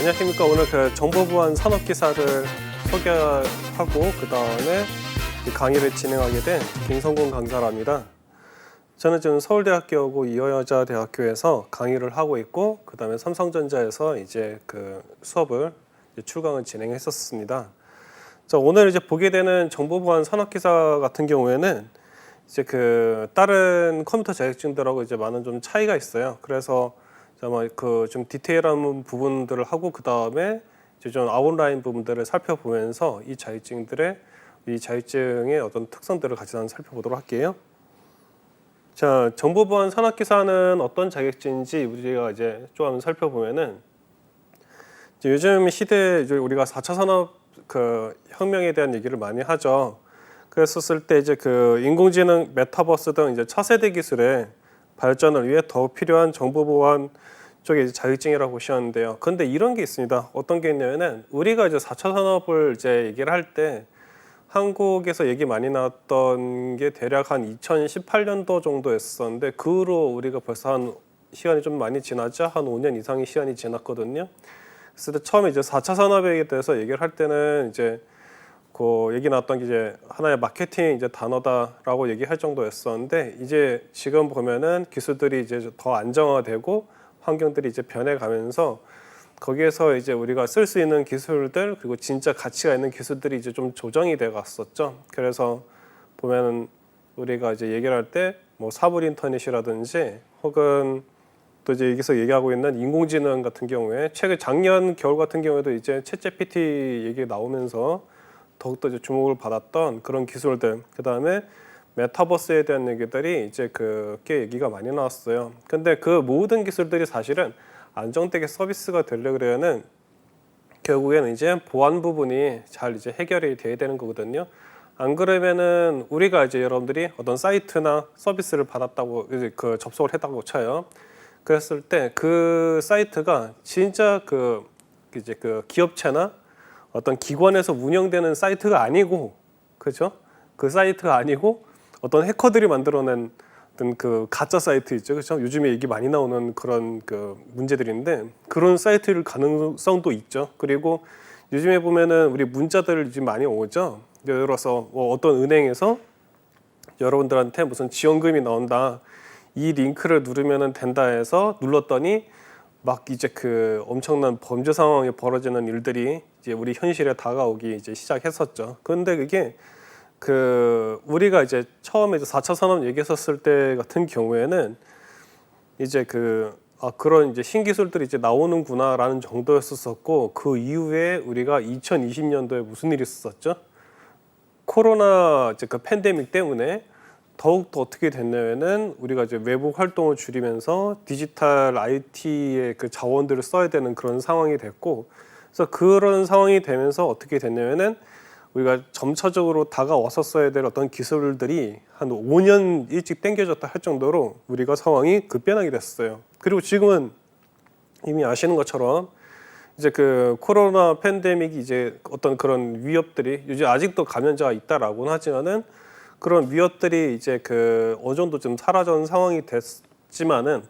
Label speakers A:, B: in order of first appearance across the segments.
A: 안녕하십니까. 오늘 정보보안 산업기사를 소개하고 그 다음에 강의를 진행하게 된 김성곤 강사랍니다. 저는 지금 서울대학교하고 이화여자대학교에서 강의를 하고 있고 그 다음에 삼성전자에서 이제 수업을 출강을 진행했었습니다. 자, 오늘 이제 보게 되는 정보보안 산업기사 같은 경우에는 이제 다른 컴퓨터 자격증들하고 이제 많은 좀 차이가 있어요. 그래서 아마 좀 디테일한 부분들을 하고 그 다음에 이제 좀 아웃라인 부분들을 살펴보면서 이 자격증의 어떤 특성들을 같이 한번 살펴보도록 할게요. 자, 정보보안 산업기사는 어떤 자격증인지 우리가 이제 좀 한번 살펴보면은 이제 요즘 시대에 이제 우리가 4차 산업 혁명에 대한 얘기를 많이 하죠. 그랬었을 때 이제 인공지능, 메타버스 등 이제 차세대 기술의 발전을 위해 더 필요한 정보보안 쪽의 자격증이라고 보시는데요. 그런데 이런 게 있습니다. 어떤 게 있냐면은 우리가 이제 4차 산업을 이제 얘기를 할 때 한국에서 얘기 많이 나왔던 게 대략 한 2018년도 정도였었는데 그 후로 우리가 벌써 한 시간이 좀 많이 지났죠. 한 5년 이상의 시간이 지났거든요. 그래서 처음에 이제 4차 산업에 대해서 얘기를 할 때는 이제 얘기 나왔던 게 이제 하나의 마케팅 이제 단어다라고 얘기할 정도였었는데 이제 지금 보면은 기술들이 이제 더 안정화되고 환경들이 이제 변해가면서 거기에서 이제 우리가 쓸 수 있는 기술들 그리고 진짜 가치가 있는 기술들이 이제 좀 조정이 돼 갔었죠. 그래서 보면은 우리가 이제 얘기를 할 때 뭐 사물 인터넷이라든지 혹은 또 이제 여기서 얘기하고 있는 인공지능 같은 경우에 최근 작년 겨울 같은 경우에도 이제 챗GPT 얘기 나오면서 더욱더 이제 주목을 받았던 그런 기술들, 그 다음에 메타버스에 대한 얘기들이 이제 꽤 얘기가 많이 나왔어요. 근데 그 모든 기술들이 사실은 안정되게 서비스가 되려면 결국에는 이제 보안 부분이 잘 이제 해결이 돼야 되는 거거든요. 안 그러면은 우리가 이제 여러분들이 어떤 사이트나 서비스를 받았다고 이제 접속을 했다고 쳐요. 그랬을 때 그 사이트가 진짜 이제 기업체나 어떤 기관에서 운영되는 사이트가 아니고, 그죠? 그 사이트가 아니고 어떤 해커들이 만들어낸 어떤 가짜 사이트 있죠, 그죠? 요즘에 얘기 많이 나오는 그런 문제들인데 그런 사이트일 가능성도 있죠. 그리고 요즘에 보면은 우리 문자들 지금 많이 오죠. 예를 들어서 어떤 은행에서 여러분들한테 무슨 지원금이 나온다, 이 링크를 누르면은 된다 해서 눌렀더니 막 이제 엄청난 범죄 상황이 벌어지는 일들이 이제 우리 현실에 다가오기 이제 시작했었죠. 그런데 그게 우리가 이제 처음에 이제 4차 산업 얘기했었을 때 같은 경우에는 이제 그런 이제 신기술들이 이제 나오는구나라는 정도였었고 그 이후에 우리가 2020년도에 무슨 일이 있었죠? 코로나 이제 팬데믹 때문에 더욱더 어떻게 됐냐면은 우리가 이제 외부 활동을 줄이면서 디지털 IT의 자원들을 써야 되는 그런 상황이 됐고, 그래서 그런 상황이 되면서 어떻게 됐냐면은 우리가 점차적으로 다가왔었어야 될 어떤 기술들이 한 5년 일찍 당겨졌다 할 정도로 우리가 상황이 급변하게 됐어요. 그리고 지금은 이미 아시는 것처럼 이제 코로나 팬데믹이 이제 어떤 그런 위협들이 요즘 아직도 감염자가 있다라고는 하지만은 그런 위협들이 이제 어느 정도 좀 사라진 상황이 됐지만은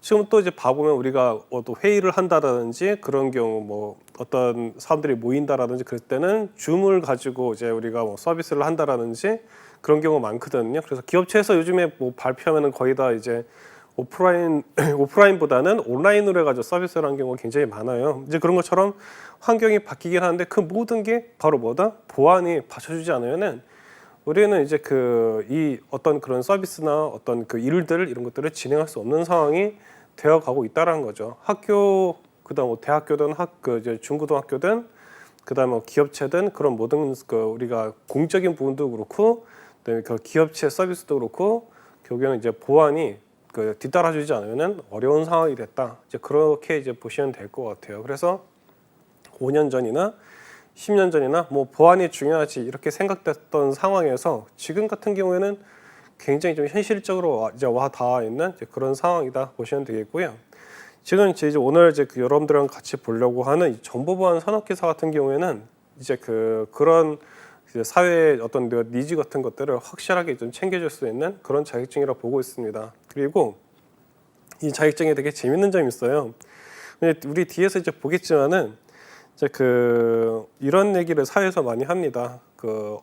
A: 지금 또 이제 봐보면 우리가 또 회의를 한다라든지 그런 경우 뭐 어떤 사람들이 모인다라든지 그럴 때는 줌을 가지고 이제 우리가 뭐 서비스를 한다라든지 그런 경우가 많거든요. 그래서 기업체에서 요즘에 뭐 발표하면은 거의 다 이제 오프라인보다는 온라인으로 해가지고 서비스를 하는 경우가 굉장히 많아요. 이제 그런 것처럼 환경이 바뀌긴 하는데 그 모든 게 바로 뭐다? 보안이 받쳐주지 않으면은 우리는 이제 이 어떤 그런 서비스나 어떤 일들 이런 것들을 진행할 수 없는 상황이 되어가고 있다라는 거죠. 학교, 그다음 뭐 대학교든 이제 중고등학교든 그다음 뭐 기업체든 그런 모든 우리가 공적인 부분도 그렇고 그다음에 기업체 서비스도 그렇고 결국에는 이제 보안이 뒤따라주지 않으면은 어려운 상황이 됐다. 이제 그렇게 이제 보시면 될 것 같아요. 그래서 5년 전이나 10년 전이나 뭐 보안이 중요하지 이렇게 생각됐던 상황에서 지금 같은 경우에는 굉장히 좀 현실적으로 이제 와 닿아 있는 그런 상황이다 보시면 되겠고요. 지금 이제 오늘 이제 여러분들랑 같이 보려고 하는 이 정보보안 산업기사 같은 경우에는 이제 그런 사회의 어떤 니즈 같은 것들을 확실하게 좀 챙겨줄 수 있는 그런 자격증이라 보고 있습니다. 그리고 이 자격증에 되게 재밌는 점이 있어요. 우리 뒤에서 이제 보겠지만은 이제 이런 얘기를 사회에서 많이 합니다.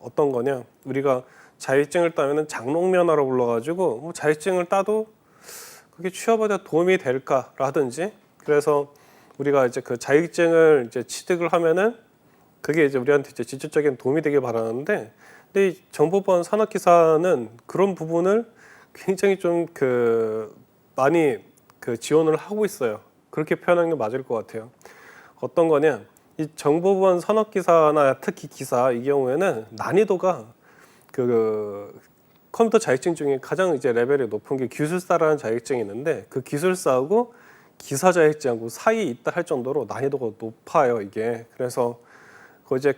A: 어떤 거냐? 우리가 자격증을 따면은 장롱면허로 불러가지고 뭐 자격증을 따도 그게 취업에 도움이 될까라든지, 그래서 우리가 이제 자격증을 이제 취득을 하면은 그게 이제 우리한테 이제 직접적인 도움이 되길 바라는데, 근데 이 정보보안 산업기사는 그런 부분을 굉장히 좀 많이 지원을 하고 있어요. 그렇게 표현하는 게 맞을 것 같아요. 어떤 거냐? 이 정보보안 산업기사나 특히 기사 이 경우에는 난이도가 컴퓨터 자격증 중에 가장 이제 레벨이 높은 게 기술사라는 자격증이 있는데, 그 기술사하고 기사 자격증하고 사이에 있다 할 정도로 난이도가 높아요, 이게. 그래서 이제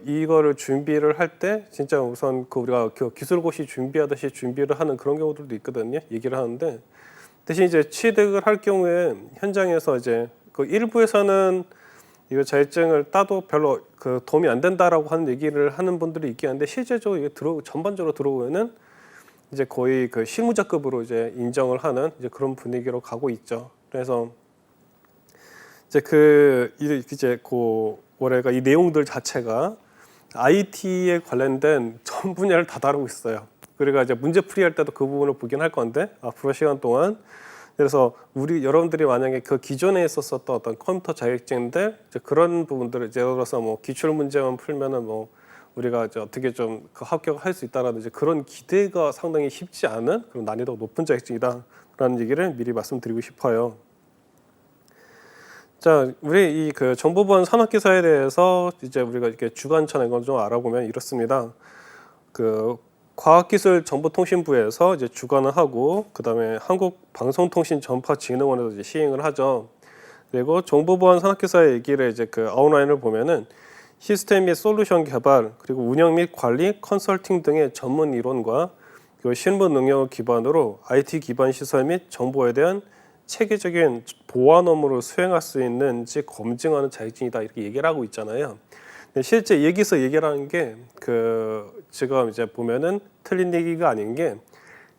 A: 이거를 준비를 할 때 진짜 우선 우리가 기술고시 준비하듯이 준비를 하는 그런 경우들도 있거든요. 얘기를 하는데, 대신 이제 취득을 할 경우에 현장에서 이제 일부에서는 이거 자격증을 따도 별로 도움이 안 된다라고 하는 얘기를 하는 분들이 있긴 한데, 실제적으로 이게 전반적으로 들어오면은 이제 거의 실무자급으로 이제 인정을 하는 이제 그런 분위기로 가고 있죠. 그래서 이제 올해가 이 내용들 자체가 IT에 관련된 전 분야를 다 다루고 있어요. 그러니까 이제 문제 풀이할 때도 그 부분을 보긴 할 건데, 앞으로 시간 동안. 그래서 여러분들이 만약에 기존에 있었던 어떤 컴퓨터 자격증들 이제 그런 부분들을 예를 들어서 뭐 기출 문제만 풀면은 뭐 우리가 이제 어떻게 좀 합격할 수 있다라든지 그런 기대가 상당히 쉽지 않은 그런 난이도가 높은 자격증이다라는 얘기를 미리 말씀드리고 싶어요. 자, 우리 이 정보보안 산업기사에 대해서 이제 우리가 이렇게 주관처럼 이걸 좀 알아보면 이렇습니다. 과학기술정보통신부에서 이제 주관을 하고, 그다음에 한국방송통신전파진흥원에서 이제 시행을 하죠. 그리고 정보보안 산업기사의 얘기를 이제 아웃라인을 보면은 시스템 및 솔루션 개발, 그리고 운영 및 관리, 컨설팅 등의 전문 이론과 실무 능력을 기반으로 IT 기반 시설 및 정보에 대한 체계적인 보안 업무를 수행할 수 있는지 검증하는 자격증이다, 이렇게 얘기를 하고 있잖아요. 실제 여기서 얘기를 하는 게 지금 이제 보면은 틀린 얘기가 아닌 게,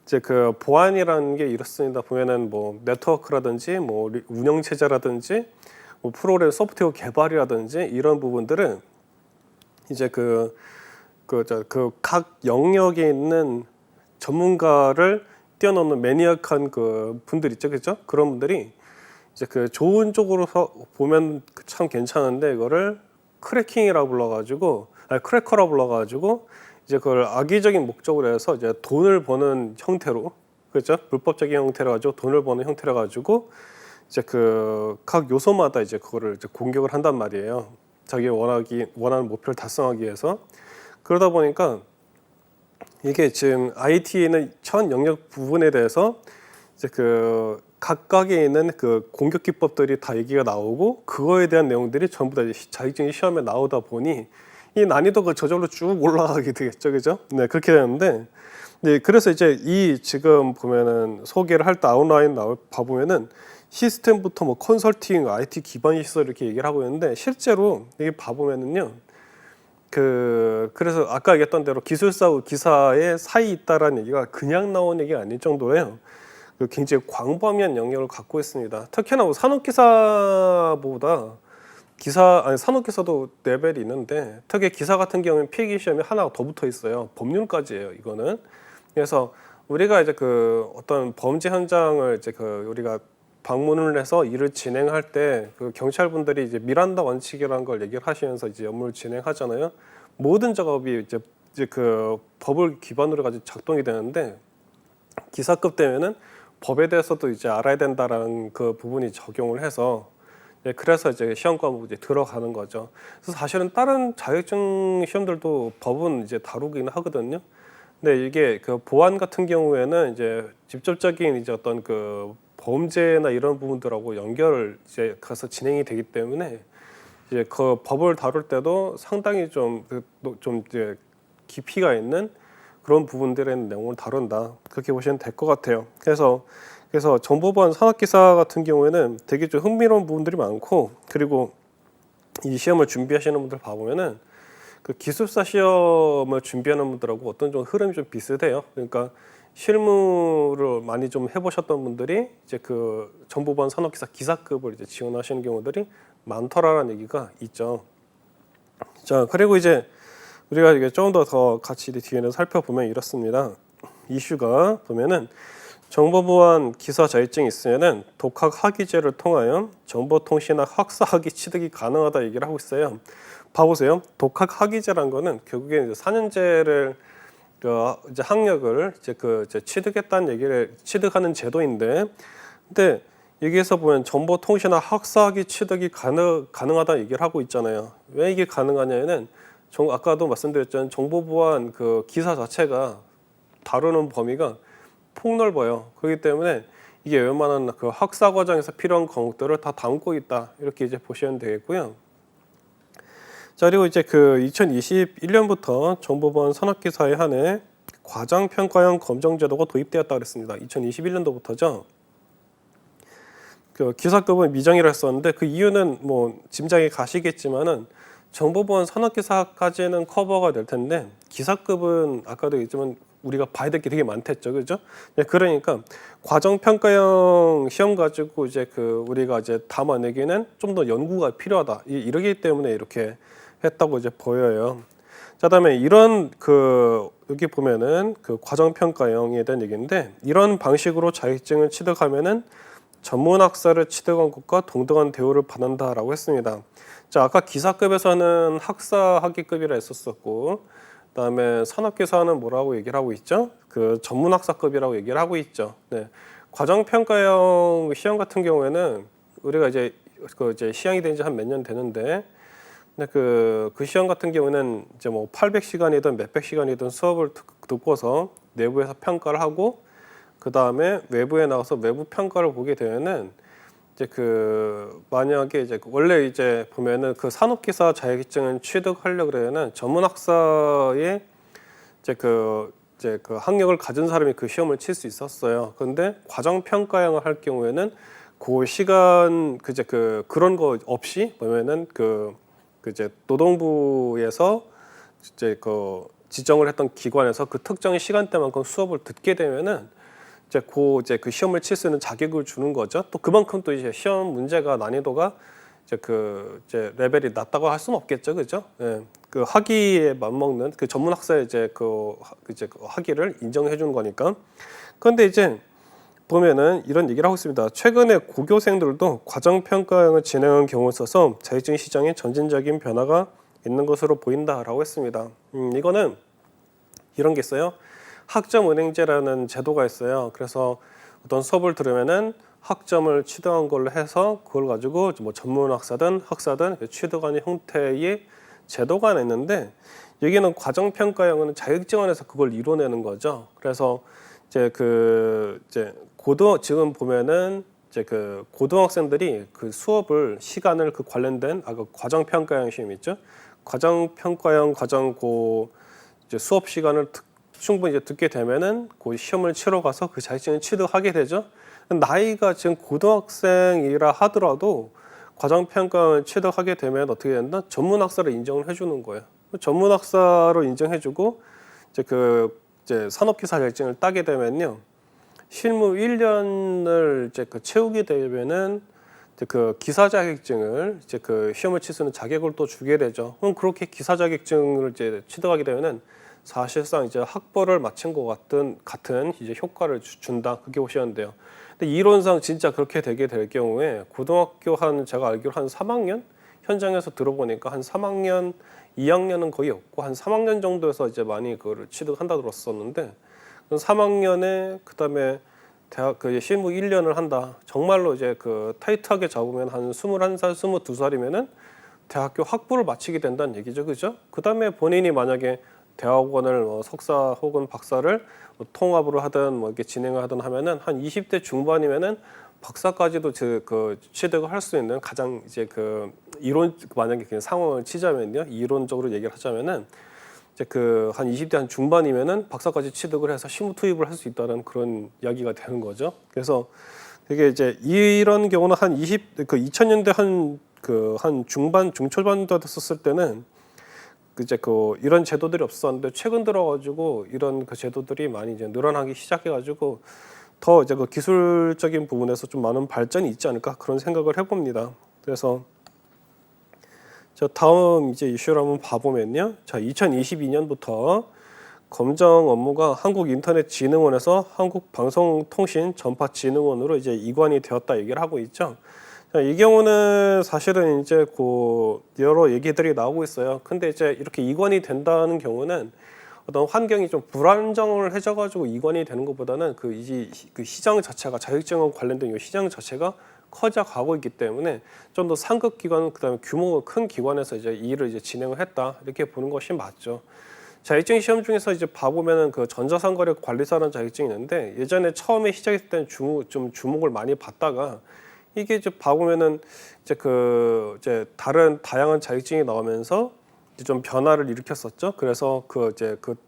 A: 이제 보안이라는 게 이렇습니다. 보면은 뭐 네트워크라든지 뭐 운영 체제라든지 뭐 프로그램 소프트웨어 개발이라든지 이런 부분들은 이제 각 영역에 있는 전문가를 뛰어넘는 매니악한 분들 있죠, 그죠? 그런 분들이 이제 좋은 쪽으로 보면 참 괜찮은데, 이거를 크래킹이라고 불러가지고, 크래커라고 불러가지고 이제 그걸 악의적인 목적으로 해서 이제 돈을 버는 형태로, 그렇죠? 불법적인 형태로 가지고 돈을 버는 형태로 가지고 이제 각 요소마다 이제 그거를 이제 공격을 한단 말이에요. 자기 원하는 목표를 달성하기 위해서. 그러다 보니까 이게 지금 IT는 전 영역 부분에 대해서 이제 각각에 있는 공격 기법들이 다 얘기가 나오고, 그거에 대한 내용들이 전부 다 자격증 시험에 나오다 보니 이 난이도가 저절로 쭉 올라가게 되겠죠, 그죠? 네, 그렇게 되는데, 네, 그래서 이제 지금 보면은 소개를 할 때 아웃라인 봐보면은 시스템부터 뭐 컨설팅, IT 기반 시설 이렇게 얘기를 하고 있는데, 실제로 이게 봐보면은요, 그래서 아까 얘기했던 대로 기술사와 기사의 사이 있다라는 얘기가 그냥 나온 얘기가 아닐 정도예요. 굉장히 광범위한 영역을 갖고 있습니다. 특히나 뭐 산업기사보다 산업기사도 레벨이 있는데, 특히 기사 같은 경우는 필기 시험이 하나가 더 붙어 있어요. 법률까지예요, 이거는. 그래서 우리가 이제 어떤 범죄 현장을 이제 우리가 방문을 해서 일을 진행할 때 경찰분들이 이제 미란다 원칙이라는 걸 얘기를 하시면서 이제 업무를 진행하잖아요. 모든 작업이 이제 법을 기반으로 가지고 작동이 되는데, 기사급 되면은 법에 대해서도 이제 알아야 된다라는 부분이 적용을 해서, 그래서 이제 시험 과목 이제 들어가는 거죠. 그래서 사실은 다른 자격증 시험들도 법은 이제 다루긴 하거든요. 근데 이게 보안 같은 경우에는 이제 직접적인 이제 어떤 범죄나 이런 부분들하고 연결을 이제 가서 진행이 되기 때문에 이제 법을 다룰 때도 상당히 좀 이제 깊이가 있는 그런 부분들의 내용을 다룬다, 그렇게 보시면 될 것 같아요. 그래서 정보보안 산업기사 같은 경우에는 되게 좀 흥미로운 부분들이 많고, 그리고 이 시험을 준비하시는 분들 봐보면은 기술사 시험을 준비하는 분들하고 어떤 좀 흐름이 좀 비슷해요. 그러니까 실무를 많이 좀 해보셨던 분들이 이제 그 정보보안 산업기사 기사급을 이제 지원하시는 경우들이 많더라라는 얘기가 있죠. 자, 그리고 이제 우리가 이게 조금 더 같이 뒤에는 살펴보면 이렇습니다. 이슈가 보면은 정보보안 기사 자격증이 있으면은 독학 학위제를 통하여 정보통신학 학사 학위 취득이 가능하다 얘기를 하고 있어요. 봐보세요. 독학 학위제란 거는 결국에 4년제를 이제 학력을 이제 취득했다는 얘기를 취득하는 제도인데, 근데 여기에서 보면 정보통신학 학사학위 취득이 가능하다 얘기를 하고 있잖아요. 왜 이게 가능하냐면은 아까도 말씀드렸지만 정보보안 그 기사 자체가 다루는 범위가 폭넓어요. 그렇기 때문에 이게 웬만한 그 학사 과정에서 필요한 과목들을 다 담고 있다 이렇게 이제 보시면 되겠고요. 자, 그리고 이제 그 2021년부터 정보보안 산업기사에 한해 과장평가형 검정제도가 도입되었다 그랬습니다. 2021년도부터죠. 그 기사급은 미정이라 했었는데 그 이유는 뭐 짐작이 가시겠지만은 정보보안 산업기사까지는 커버가 될 텐데 기사급은 아까도 얘기했지만 우리가 봐야 될 게 되게 많댔죠, 그죠? 그러니까 과정평가형 시험 가지고 이제 그 우리가 이제 담아내기는 좀 더 연구가 필요하다. 이러기 때문에 이렇게 했다고 이제 보여요. 자, 그다음에 이런 그 여기 보면은 그 과정평가형에 대한 얘기인데 이런 방식으로 자격증을 취득하면은 전문학사를 취득한 것과 동등한 대우를 받는다라고 했습니다. 자, 아까 기사급에서는 학사 학위급이라 했었었고, 그다음에 산업기사는 뭐라고 얘기를 하고 있죠? 그 전문학사급이라고 얘기를 하고 있죠. 네. 과정평가형 시험 같은 경우에는 우리가 이제 시행이 된 지 한 몇 년 되는데, 근데 그 시험 같은 경우는 이제 뭐 800시간이든 몇백 시간이든 수업을 듣고서 내부에서 평가를 하고, 그 다음에 외부에 나가서 외부 평가를 보게 되면은 이제 그 만약에 이제 원래 이제 보면은 그 산업기사 자격증을 취득하려고 그러면은 전문학사에 이제 그 학력을 가진 사람이 그 시험을 칠 수 있었어요. 그런데 과정평가형을 할 경우에는 그 시간 그런 거 없이 보면은 이제 노동부에서 이제 그 지정을 했던 기관에서 그 특정 시간대만큼 수업을 듣게 되면은 이제 그 시험을 칠 수 있는 자격을 주는 거죠. 또 그만큼 또 이제 시험 문제가 난이도가 이제 레벨이 낮다고 할 수는 없겠죠, 그죠? 예. 그 학위에 맞먹는 그 전문학사의 이제 그 학위를 인정해 주는 거니까. 그런데 이제 보면은 이런 얘기를 하고 있습니다. 최근에 고교생들도 과정평가형을 진행한 경우에 있어서 자격증 시장에 점진적인 변화가 있는 것으로 보인다라고 했습니다. 이거는 이런 게 있어요. 학점은행제라는 제도가 있어요. 그래서 어떤 수업을 들으면은 학점을 취득한 걸로 해서 그걸 가지고 뭐 전문학사든 학사든 취득하는 형태의 제도가 있는데 여기는 과정평가형은 자격증원에서 그걸 이뤄내는 거죠. 그래서 지금 보면은 그 고등학생들이 그 수업을 시간을 그 관련된 그 과정평가형 시험 있죠. 과정평가형 이제 수업 시간을 충분히 이제 듣게 되면은 그 시험을 치러 가서 그 자격증을 취득하게 되죠. 나이가 지금 고등학생이라 하더라도 과정평가를 취득하게 되면 어떻게 된다? 전문학사를 인정을 해주는 거예요. 전문학사로 인정해주고 이제 산업기사 자격증을 따게 되면요, 실무 1년을 이제 채우게 되면은 이제 그 기사 자격증을 이제 그 시험을 칠 수 있는 자격을 또 주게 되죠. 그럼 그렇게 기사 자격증을 이제 취득하게 되면은 사실상 이제 학벌을 마친 것 같은 이제 효과를 준다. 그렇게 보시면 돼요. 근데 이론상 진짜 그렇게 되게 될 경우에 고등학교 제가 알기로 한 3학년 현장에서 들어보니까 한 3학년, 2학년은 거의 없고 한 3학년 정도에서 이제 많이 그거를 취득한다 들었었는데 3학년에 그다음에 대학 실무 1년을 한다. 정말로 이제 그 타이트하게 잡으면 한 21살, 22살이면은 대학교 학부를 마치게 된다는 얘기죠. 그죠? 그다음에 본인이 만약에 대학원을 석사 혹은 박사를 통합으로 하든 뭐 이렇게 진행을 하든 하면은 한 20대 중반이면은 박사까지도 취득을 할 수 있는 가장 이제 그 이론 만약에 그냥 상황을 치자면요, 이론적으로 얘기를 하자면은 이제 한 20대 한 중반이면은 박사까지 취득을 해서 실무 투입을 할 수 있다는 그런 이야기가 되는 거죠. 그래서 이게 이제 이런 경우는 한 20년대 한 중반 중초반 됐었을 때는 이제 이런 제도들이 없었는데 최근 들어가지고 이런 그 제도들이 많이 이제 늘어나기 시작해가지고 더 이제 그 기술적인 부분에서 좀 많은 발전이 있지 않을까 그런 생각을 해봅니다. 그래서 저 다음 이제 이슈를 한번 봐보면요. 자, 2022년부터 검정 업무가 한국인터넷진흥원에서 한국방송통신전파진흥원으로 이제 이관이 되었다 얘기를 하고 있죠. 자, 이 경우는 사실은 이제 여러 얘기들이 나오고 있어요. 근데 이제 이렇게 이관이 된다는 경우는 어떤 환경이 좀 불안정해져가지고 이관이 되는 것보다는 그 시장 자체가 자격증과 관련된 이 시장 자체가 커져가고 있기 때문에 좀 더 상급 기관 그다음에 규모가 큰 기관에서 이제 이 일을 이제 진행을 했다 이렇게 보는 것이 맞죠. 자격증 시험 중에서 이제 봐보면은 그 전자상거래 관리사라는 자격증이 있는데 예전에 처음에 시작했을 때는 좀 주목을 많이 받다가 이게 이제 봐보면은 이제 다른 다양한 자격증이 나오면서 이제 좀 변화를 일으켰었죠. 그래서 그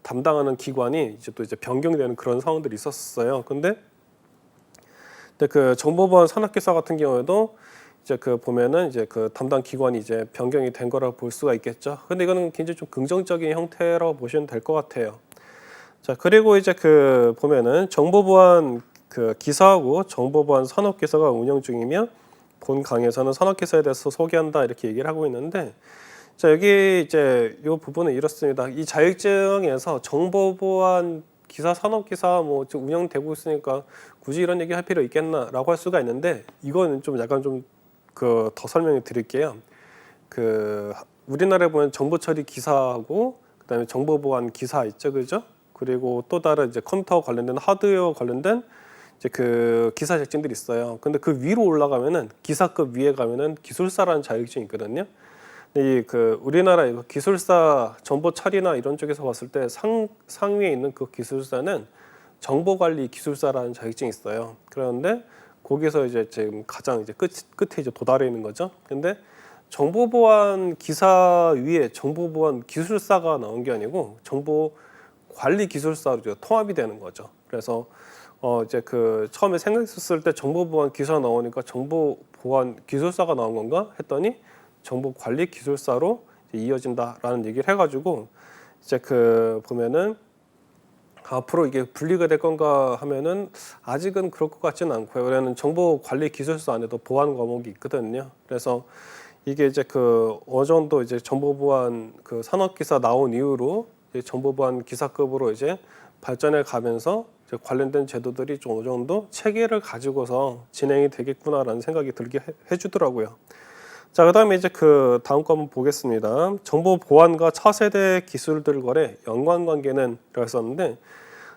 A: 담당하는 기관이 이제 또 이제 변경이 되는 그런 상황들이 있었어요. 근데 그 정보보안 산업기사 같은 경우에도 이제 보면은 이제 그 담당 기관이 이제 변경이 된 거라고 볼 수가 있겠죠. 근데 이거는 굉장히 좀 긍정적인 형태라고 보시면 될 것 같아요. 자, 그리고 이제 보면은 정보보안 기사하고 정보보안 산업기사가 운영 중이며 본 강의에서는 산업기사에 대해서 소개한다 이렇게 얘기를 하고 있는데 자, 여기 이제 이 부분은 이렇습니다. 이 자격증에서 정보보안 기사, 산업기사 뭐 운영되고 있으니까 굳이 이런 얘기 할 필요 있겠나라고 할 수가 있는데 이거는 좀 약간 좀 더 설명을 드릴게요. 우리나라에 보면 정보처리 기사하고 그다음에 정보보안 기사 있죠, 그죠? 그리고 또 다른 이제 컴퓨터 관련된 하드웨어 관련된 이제 기사 자격증들이 있어요. 근데 그 위로 올라가면은 기사급 위에 가면은 기술사라는 자격증이 있거든요. 이 우리나라 기술사 정보 처리나 이런 쪽에서 봤을 때 상위에 있는 그 기술사는 정보관리 기술사라는 자격증이 있어요. 그런데 거기서 이제 지금 가장 이제 끝에 이제 도달해 있는 거죠. 근데 정보보안 기사 위에 정보보안 기술사가 나온 게 아니고 정보관리 기술사로 통합이 되는 거죠. 그래서 이제 처음에 생각했을 때 정보보안 기사 나오니까 정보보안 기술사가 나온 건가 했더니 정보관리 기술사로 이어진다라는 얘기를 해가지고 이제 보면은 앞으로 이게 분리가 될 건가 하면은 아직은 그럴 것 같지는 않고요. 왜냐하면 정보관리 기술사 안에도 보안 과목이 있거든요. 그래서 이게 이제 어느 정도 이제 정보보안 산업기사 나온 이후로 이제 정보보안 기사급으로 이제 발전해 가면서 이제 관련된 제도들이 좀 어느 정도 체계를 가지고서 진행이 되겠구나라는 생각이 들게 해주더라고요. 자, 그다음에 이제 다음 거 한번 보겠습니다. 정보 보안과 차세대 기술들 간의 연관관계는 라고 했었는데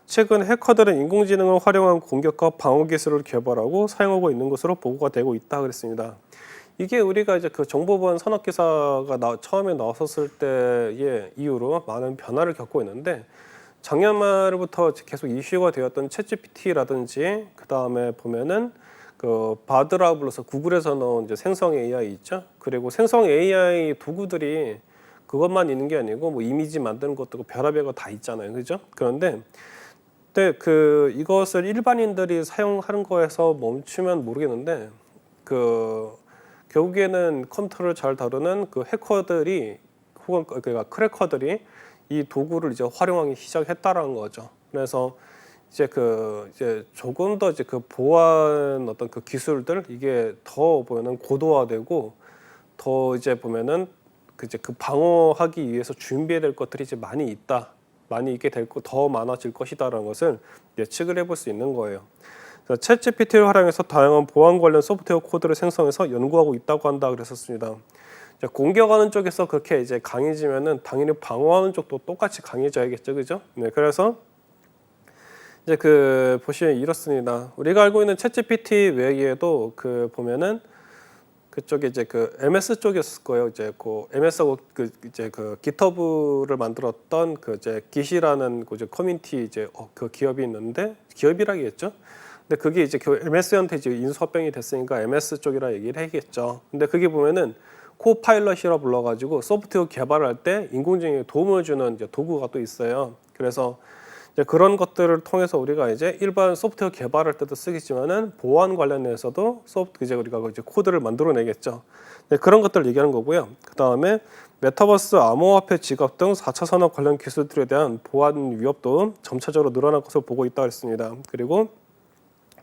A: 최근 해커들은 인공지능을 활용한 공격과 방어 기술을 개발하고 사용하고 있는 것으로 보고가 되고 있다 그랬습니다. 이게 우리가 이제 정보보안 산업기사가 처음에 나왔었을 때의 이후로 많은 변화를 겪고 있는데 작년 말부터 계속 이슈가 되었던 챗GPT라든지 그 다음에 보면은 바드라고 불러서 구글에서 나온 이제 생성 AI 있죠. 그리고 생성 AI 도구들이 그것만 있는 게 아니고 뭐 이미지 만드는 것도 별의별 다 있잖아요, 그죠? 그런데 이것을 일반인들이 사용하는 거에서 멈추면 모르겠는데 결국에는 컴퓨터를 잘 다루는 해커들이 혹은 그러니까 크래커들이 이 도구를 이제 활용하기 시작했다라는 거죠. 그래서 이제 조금 더 이제 보안 어떤 기술들 이게 더 보면은 고도화되고 더 이제 보면은 방어하기 위해서 준비해야 될 것들이 이제 많이 있게 될 거 더 많아질 것이다라는 것을 예측을 해볼 수 있는 거예요. 챗GPT를 활용해서 다양한 보안 관련 소프트웨어 코드를 생성해서 연구하고 있다고 한다 그랬었습니다. 공격하는 쪽에서 그렇게 이제 강해지면은 당연히 방어하는 쪽도 똑같이 강해져야겠죠, 그죠? 네, 그래서 이제 보시면 이렇습니다. 우리가 알고 있는 챗GPT 외에도 보면은 그쪽에 이제 MS 쪽이었을 거예요. 이제 MS하고 이제 GitHub를 만들었던 이제 Git이라는 이제 커뮤니티 이제 기업이 있는데 기업이라겠죠. 근데 그게 이제 MS한테 이제 인수합병이 됐으니까 MS 쪽이라 얘기를 해야겠죠. 근데 그게 보면은 코파일럿이라 불러가지고 소프트웨어 개발할 때 인공지능에 도움을 주는 이제 도구가 또 있어요. 그래서 이제 그런 것들을 통해서 우리가 이제 일반 소프트웨어 개발할 때도 쓰겠지만은 보안 관련해서도 이제 우리가 이제 코드를 만들어내겠죠. 네, 그런 것들을 얘기하는 거고요. 그 다음에 메타버스, 암호화폐 지갑 등 4차 산업 관련 기술들에 대한 보안 위협도 점차적으로 늘어날 것으로 보고 있다고 했습니다. 그리고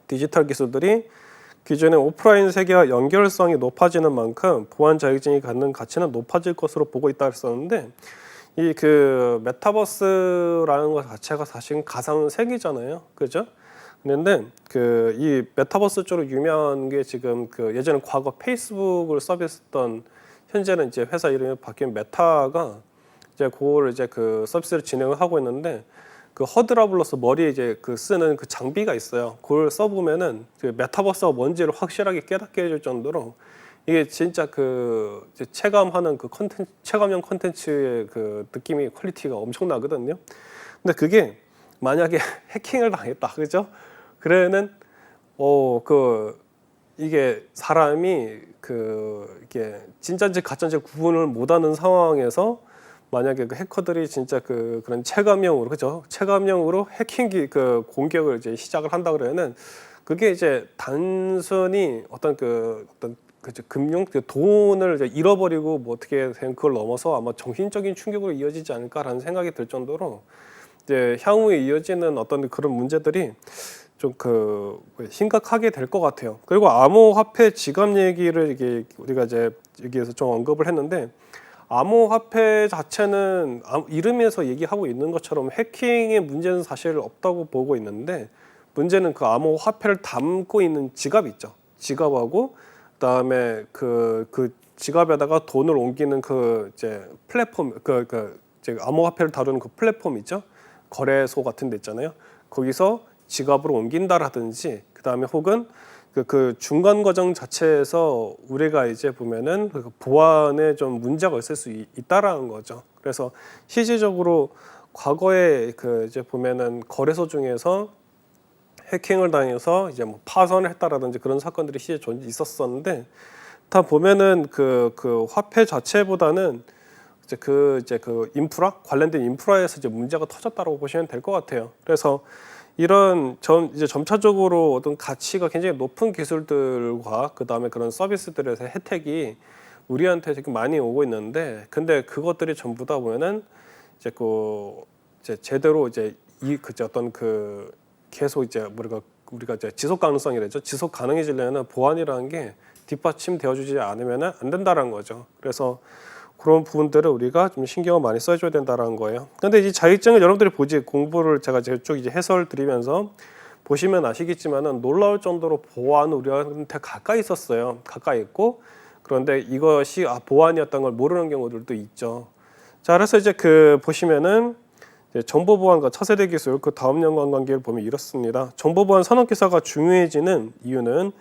A: 디지털 기술들이 기존의 오프라인 세계와 연결성이 높아지는 만큼 보안 자격증이 갖는 가치는 높아질 것으로 보고 있다고 했었는데, 이 그 메타버스라는 것 자체가 사실 가상 세계잖아요, 그죠? 그런데 그 이 메타버스 쪽으로 유명한 게 지금 그 예전에 과거 페이스북을 서비스했던, 현재는 이제 회사 이름이 바뀐 메타가 이제 그거를 이제 그 서비스를 진행을 하고 있는데, 그 허드라블러스 머리에 이제 그 쓰는 그 장비가 있어요. 그걸 써보면은 그 메타버스가 뭔지를 확실하게 깨닫게 해줄 정도로 이게 진짜 그 이제 체감하는 그 컨텐츠, 체감형 컨텐츠의 그 느낌이 퀄리티가 엄청나거든요. 근데 그게 만약에 해킹을 당했다, 그죠? 그러면은 그 이게 사람이 그 이게 진짜인지 가짜인지 구분을 못하는 상황에서 만약에 그 해커들이 진짜 그런 체감형으로, 그죠? 체감형으로 해킹기 그 공격을 이제 시작을 한다 그러면은 그게 이제 단순히 어떤 금융 그 돈을 이제 잃어버리고 뭐 어떻게 된 그걸 넘어서 아마 정신적인 충격으로 이어지지 않을까라는 생각이 들 정도로 이제 향후에 이어지는 어떤 그런 문제들이 좀 심각하게 될 것 같아요. 그리고 암호화폐 지갑 얘기를 이게 우리가 이제 여기에서 좀 언급을 했는데, 암호화폐 자체는 이름에서 얘기하고 있는 것처럼 해킹의 문제는 사실 없다고 보고 있는데, 문제는 그 암호화폐를 담고 있는 지갑이 있죠. 지갑하고 그다음에 그 지갑에다가 돈을 옮기는 그 이제 플랫폼, 이제 암호화폐를 다루는 그 플랫폼 있죠. 거래소 같은 데 있잖아요. 거기서 지갑으로 옮긴다라든지, 그다음에 혹은 그 중간 과정 자체에서 우리가 이제 보면은 그 보안에 좀 문제가 있을 수 있다라는 거죠. 그래서 실질적으로 과거에 그 이제 보면은 거래소 중에서 해킹을 당해서 이제 뭐 파손을 했다라든지 그런 사건들이 실제 있었었는데, 다 보면은 그 화폐 자체보다는 이제 그 인프라 관련된 인프라에서 이제 문제가 터졌다고 보시면 될 것 같아요. 그래서 이런 이제 점차적으로 어떤 가치가 굉장히 높은 기술들과 그 다음에 그런 서비스들에서 혜택이 우리한테 되게 많이 오고 있는데, 근데 그것들이 전부 다 보면은 이제 이제 제대로 이제 어떤 계속 이제 우리가 이제 지속 가능성이라죠. 지속 가능해지려면 보안이라는 게 뒷받침되어주지 않으면 안 된다는 거죠. 그래서 그런 부분들을 우리가 좀 신경을 많이 써줘야 된다는 거예요. 근데 이 자격증을 여러분들이 공부를 제가 쭉 이제 해설 드리면서 보시면 아시겠지만은 놀라울 정도로 보안은 우리한테 가까이 있었어요. 가까이 있고, 그런데 이것이 보안이었던 걸 모르는 경우들도 있죠. 자, 그래서 이제 보시면은 정보보안과 차세대 기술 그 다음 연관관계를 보면 이렇습니다. 정보보안 산업기사가 중요해지는 이유는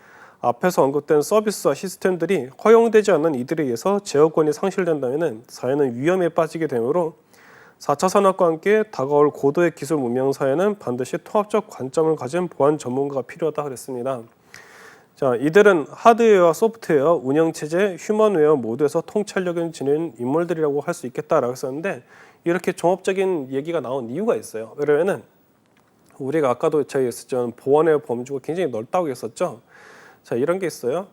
A: 앞에서 언급된 서비스와 시스템들이 허용되지 않는 이들에 의해서 제어권이 상실된다면 사회는 위험에 빠지게 되므로 4차 산업과 함께 다가올 고도의 기술 문명 사회는 반드시 통합적 관점을 가진 보안 전문가가 필요하다 그랬습니다. 자, 이들은 하드웨어와 소프트웨어, 운영체제, 휴먼웨어 모두에서 통찰력을 지닌 인물들이라고 할 수 있겠다라고 했었는데, 이렇게 종합적인 얘기가 나온 이유가 있어요. 왜냐면은 우리가 아까도 저희 했었죠. 보안의 범주가 굉장히 넓다고 했었죠. 자, 이런 게 있어요.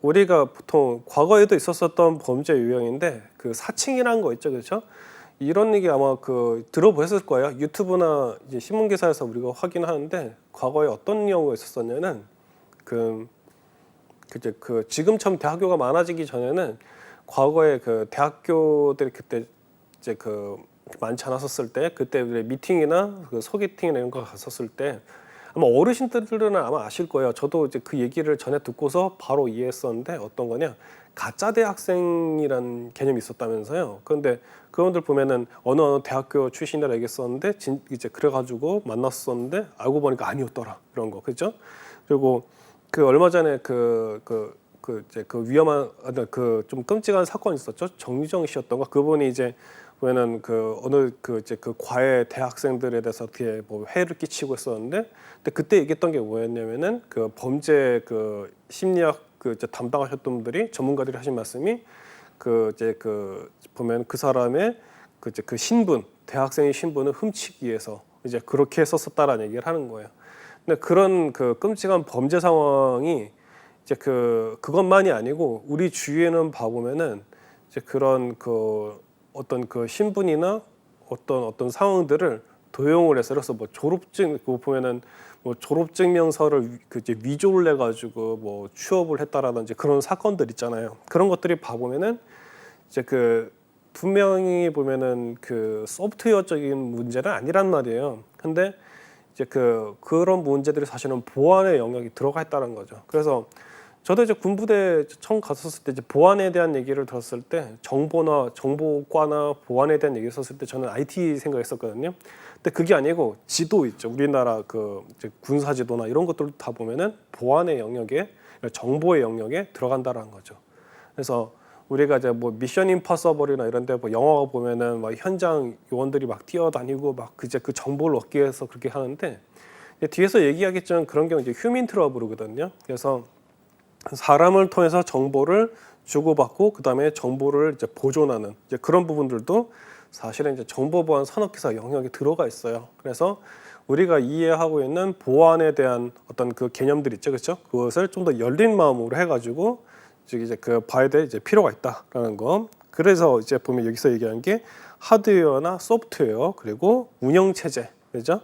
A: 우리가 보통 과거에도 있었었던 범죄 유형인데 사칭이라는 거 있죠, 그렇죠? 이런 얘기 아마 들어보셨을 거예요. 유튜브나 이제 신문 기사에서 우리가 확인하는데, 과거에 어떤 경우가 있었었냐면 지금처럼 대학교가 많아지기 전에는 과거에 대학교들이 그때 이제 많지 않았었을 때, 그때 미팅이나 소개팅이나 이런 거 갔었을 때 아마 어르신들은 아마 아실 거예요. 저도 이제 그 얘기를 전에 듣고서 바로 이해했었는데, 어떤 거냐, 가짜 대학생이란 개념이 있었다면서요. 그런데 그분들 보면은 어느 대학교 출신이라 얘기했었는데 이제 그래가지고 만났었는데 알고 보니까 아니었더라, 이런 거, 그렇죠? 그리고 얼마 전에 이제 위험한 좀 끔찍한 사건이 있었죠. 정유정 씨였던가, 그분이 이제 보면은 어느 이제 과외 대학생들에 대해서 어떻게 뭐 해를 끼치고 있었는데, 근데 그때 얘기했던 게 뭐였냐면은 범죄 심리학 이제 담당하셨던 분들이, 전문가들이 하신 말씀이 보면 그 사람의 신분, 대학생의 신분을 훔치기 위해서, 이제 그렇게 했었다라는 얘기를 하는 거예요. 근데 그런 그 끔찍한 범죄 상황이 이제 그것만이 아니고 우리 주위에는 봐보면은 이제 그런 그 어떤 그 신분이나 어떤 상황들을 도용을 해서, 그래서 뭐 졸업증 그거 보면은 뭐 졸업증명서를 그 이제 위조를 해가지고 뭐 취업을 했다라든지 그런 사건들 있잖아요. 그런 것들이 봐보면은 이제 그 분명히 보면은 그 소프트웨어적인 문제는 아니란 말이에요. 근데 이제 그런 문제들이 사실은 보안의 영역이 들어가 있다는 거죠. 그래서 저도 이제 군부대 처음 갔었을 때 이제 보안에 대한 얘기를 들었을 때 정보과나 보안에 대한 얘기를 썼을 때 저는 IT 생각했었거든요. 근데 그게 아니고 지도 있죠. 우리나라 그 이제 군사 지도나 이런 것들 다 보면은 보안의 영역에, 정보의 영역에 들어간다라는 거죠. 그래서 우리가 이제 뭐 미션 임파서블이나 이런 데 뭐 영화 보면은 막 현장 요원들이 막 뛰어다니고 막 이제 그 정보를 얻기 위해서 그렇게 하는데, 뒤에서 얘기하겠지만 그런 경우 이제 휴민 트러블이거든요. 그래서 사람을 통해서 정보를 주고받고 그다음에 정보를 이제 보존하는 이제 그런 부분들도 사실은 이제 정보보안 산업기사 영역에 들어가 있어요. 그래서 우리가 이해하고 있는 보안에 대한 어떤 그 개념들 있죠, 그렇죠? 그것을 좀 더 열린 마음으로 해가지고 이제 봐야 될 이제 필요가 있다라는 거. 그래서 이제 보면 여기서 얘기하는 게 하드웨어나 소프트웨어 그리고 운영 체제, 그렇죠?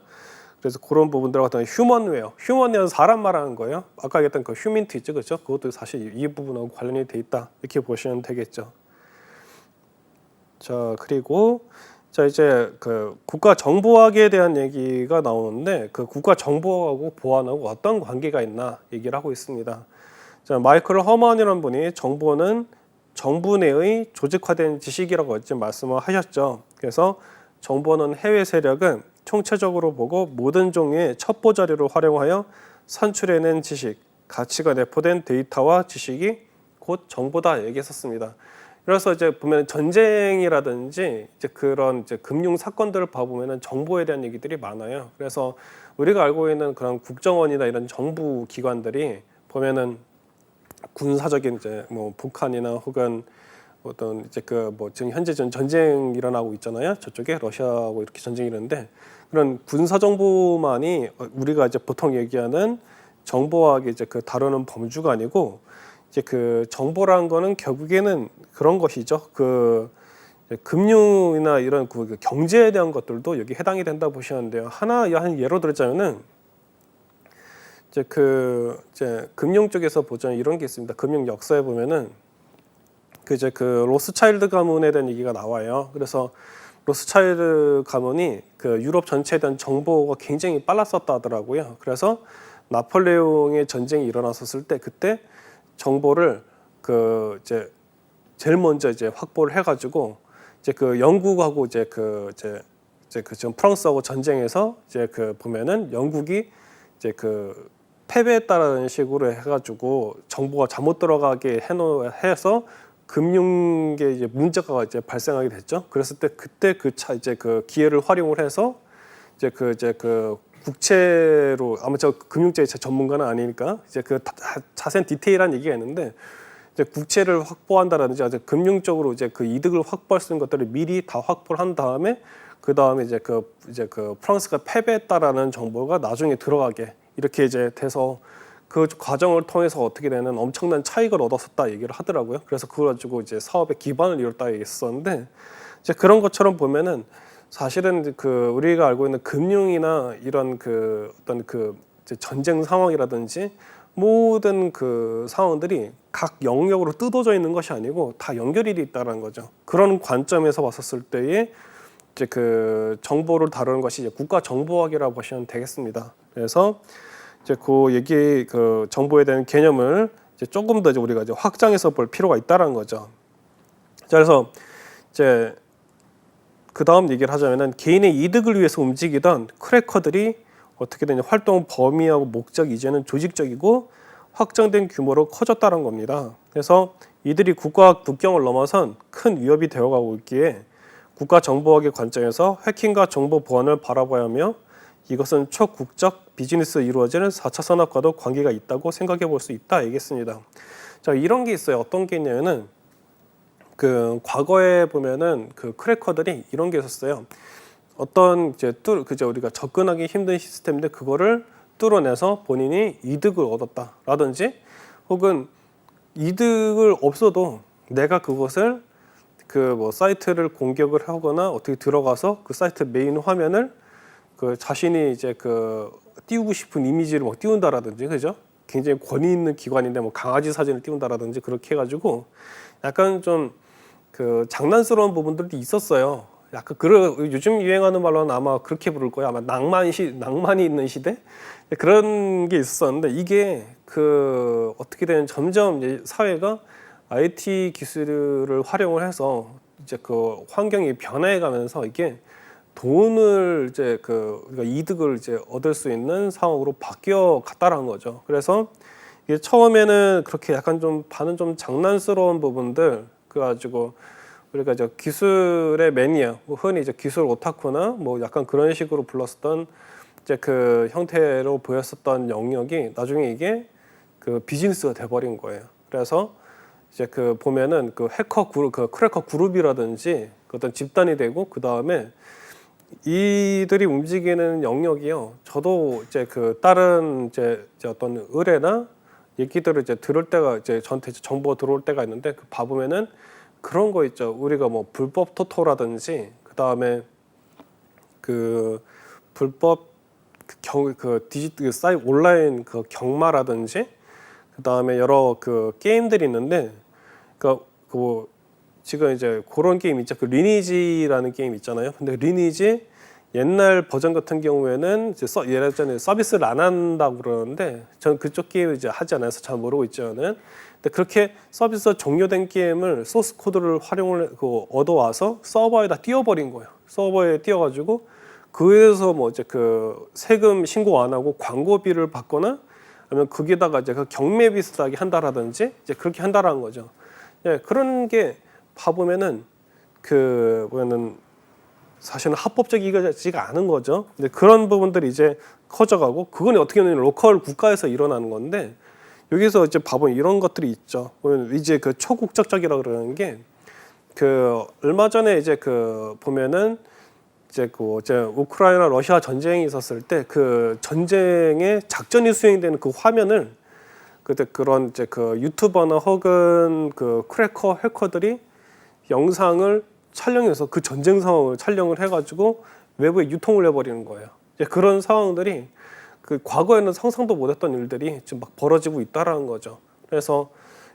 A: 그래서 그런 부분들하고 어떤 휴먼웨어는 사람 말하는 거예요. 아까 얘기했던 그 휴민트 있죠, 그렇죠? 그것도 사실 이 부분하고 관련이 돼 있다 이렇게 보시면 되겠죠. 자, 그리고 자 이제 그 국가 정보학에 대한 얘기가 나오는데 그 국가 정보하고 보안하고 어떤 관계가 있나 얘기를 하고 있습니다. 자, 마이클 허먼이라는 분이 정보는 정부 내의 조직화된 지식이라고 어제 말씀을 하셨죠. 그래서 정보는 해외 세력은 총체적으로 보고 모든 종류의 첩보 자료를 활용하여 산출해낸 지식, 가치가 내포된 데이터와 지식이 곧 정보다 얘기했었습니다. 그래서 이제 보면 전쟁이라든지 이제 그런 이제 금융 사건들을 봐보면은 정보에 대한 얘기들이 많아요. 그래서 우리가 알고 있는 그런 국정원이나 이런 정부 기관들이 보면은 군사적인 이제 뭐 북한이나 혹은 어떤 이제 그 뭐 지금 현재 전쟁 일어나고 있잖아요. 저쪽에 러시아하고 이렇게 전쟁이 일어나는데 그런 군사 정보만이 우리가 이제 보통 얘기하는 정보학이 이제 그 다루는 범주가 아니고 이제 그 정보라는 거는 결국에는 그런 것이죠. 그 금융이나 이런 그 경제에 대한 것들도 여기 해당이 된다 보시면 돼요. 한 예로 들자면은 이제 금융 쪽에서 보자면 이런 게 있습니다. 금융 역사에 보면은 그 로스차일드 가문에 대한 얘기가 나와요. 그래서 로스차일드 가문이 그 유럽 전체에 대한 정보가 굉장히 빨랐었다 하더라고요. 그래서 나폴레옹의 전쟁이 일어났었을 때 그때 정보를 이제 제일 먼저 이제 확보를 해가지고 이제 그 영국하고 이제 지금 프랑스하고 전쟁에서 이제 보면은 영국이 이제 패배했다라는 식으로 해가지고 정보가 잘못 들어가게 해서 금융계 이제 문제가 이제 발생하게 됐죠. 그랬을 때 그때 이제 기회를 활용을 해서 이제 국채로 아마 저 금융제 전문가는 아니니까 이제 자세한 디테일한 얘기가 있는데 이제 국채를 확보한다라든지 아주 금융적으로 이제 이득을 확보할 수 있는 것들을 미리 다 확보를 한 다음에 그 다음에 이제 프랑스가 패배했다라는 정보가 나중에 들어가게 이렇게 이제 돼서 그 과정을 통해서 어떻게 되는 엄청난 차익을 얻었었다 얘기를 하더라고요. 그래서 그걸 가지고 이제 사업의 기반을 이뤘다 얘기했었는데 이제 그런 것처럼 보면은 사실은 우리가 알고 있는 금융이나 이런 어떤 이제 전쟁 상황이라든지 모든 상황들이 각 영역으로 뜯어져 있는 것이 아니고 다 연결이 돼 있다는 거죠. 그런 관점에서 봤었을 때에 이제 정보를 다루는 것이 이제 국가 정보학이라고 보시면 되겠습니다. 그래서 이제 얘기 정보에 대한 개념을 이제 조금 더 이제 우리가 이제 확장해서 볼 필요가 있다는 거죠. 자, 그래서 이제 그 다음 얘기를 하자면은 개인의 이득을 위해서 움직이던 크래커들이 어떻게 되냐 활동 범위하고 목적이 이제는 조직적이고 확장된 규모로 커졌다는 겁니다. 그래서 이들이 국가 국경을 넘어선 큰 위협이 되어가고 있기에 국가 정보학의 관점에서 해킹과 정보 보안을 바라봐야 하며 이것은 초국적 비즈니스로 이루어지는 4차 산업과도 관계가 있다고 생각해 볼 수 있다 얘기했습니다. 자, 이런 게 있어요. 어떤 게 있냐면은 과거에 보면은 크래커들이 이런 게 있었어요. 어떤 이제 그저 우리가 접근하기 힘든 시스템인데 그거를 뚫어내서 본인이 이득을 얻었다라든지 혹은 이득을 없어도 내가 그것을 그 뭐 사이트를 공격을 하거나 어떻게 들어가서 그 사이트 메인 화면을 그 자신이 이제 그 띄우고 싶은 이미지를 막 띄운다라든지 그죠? 굉장히 권위 있는 기관인데 뭐 강아지 사진을 띄운다라든지 그렇게 해가지고 약간 좀 그 장난스러운 부분들도 있었어요. 약간 요즘 유행하는 말로는 아마 그렇게 부를 거예요. 아마 낭만이 있는 시대 그런 게 있었는데 이게 그 어떻게 되면 점점 이제 사회가 IT 기술을 활용을 해서 이제 그 환경이 변해가면서 이게 돈을 이제 그러니까 이득을 이제 얻을 수 있는 상황으로 바뀌어 갔다라는 거죠. 그래서 이게 처음에는 그렇게 약간 좀 반은 좀 장난스러운 부분들 그래가지고 우리가 이제 기술의 매니아, 뭐 흔히 이제 기술 오타쿠나 뭐 약간 그런 식으로 불렀었던 이제 그 형태로 보였었던 영역이 나중에 이게 그 비즈니스가 돼버린 거예요. 그래서 이제 그 보면은 그 해커 그룹, 그 크래커 그룹이라든지 그 어떤 집단이 되고 그 다음에 이들이 움직이는 영역이요. 저도 이제 그 다른 이제 어떤 의뢰나 얘기들을 이제 들을 때가 이제 저한테 정보가 들어올 때가 있는데 그 봐보면은 그런 거 있죠. 우리가 뭐 불법 토토라든지 그 다음에 그 불법 그 디지털 사이트 온라인 그 경마라든지 그 다음에 여러 그 게임들이 있는데 그 지금 이제 그런 게임 있죠. 그 리니지라는 게임 있잖아요. 근데 리니지 옛날 버전 같은 경우에는 이제 예전에 서비스를 안 한다고 그러는데 저는 그쪽 게임을 이제 하지 않아서 잘 모르고 있죠. 저는. 근데 그렇게 서비스 종료된 게임을 소스 코드를 활용을 얻어와서 서버에다 띄워버린 거예요. 서버에 띄워가지고 그에서 뭐 이제 그 세금 신고 안 하고 광고비를 받거나 아니면 거기다가 이제 그 경매 비슷하게 한다라든지 이제 그렇게 한다라는 거죠. 예, 그런 게 봐보면은 그 뭐냐면 사실은 합법적이지가 않은 거죠. 근데 그런 부분들이 이제 커져가고 그건 어떻게 보면 로컬 국가에서 일어나는 건데 여기서 이제 봐보면 이런 것들이 있죠. 이제 그 초국적적이라고 그러는 게 그 얼마 전에 이제 그 보면은 이제 우크라이나 러시아 전쟁이 있었을 때 그 전쟁의 작전이 수행되는 그 화면을 그때 그런 이제 그 유튜버나 혹은 그 크래커 해커들이 영상을 촬영해서 그 전쟁 상황을 촬영을 해가지고 외부에 유통을 해버리는 거예요. 이제 그런 상황들이 그 과거에는 상상도 못했던 일들이 지금 막 벌어지고 있다라는 거죠. 그래서